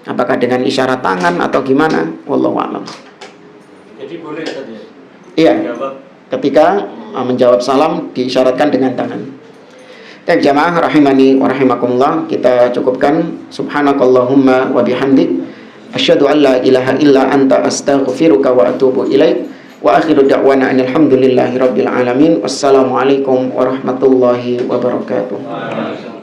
Apakah dengan isyarat tangan atau gimana? Wallahu a'lam. Jadi boleh tadi ya? Iya, Jawab. ketika menjawab salam diisyaratkan dengan tangan. Baik jamaah rahimani wa rahimakumullah, kita cukupkan. Subhanakallahumma wa bihamdik asyhadu an la ilaha illa anta astaghfiruka wa atubu ilaik. Wa akhiru da'wana alhamdulillahi rabbil alamin. Wassalamualaikum warahmatullahi wabarakatuh.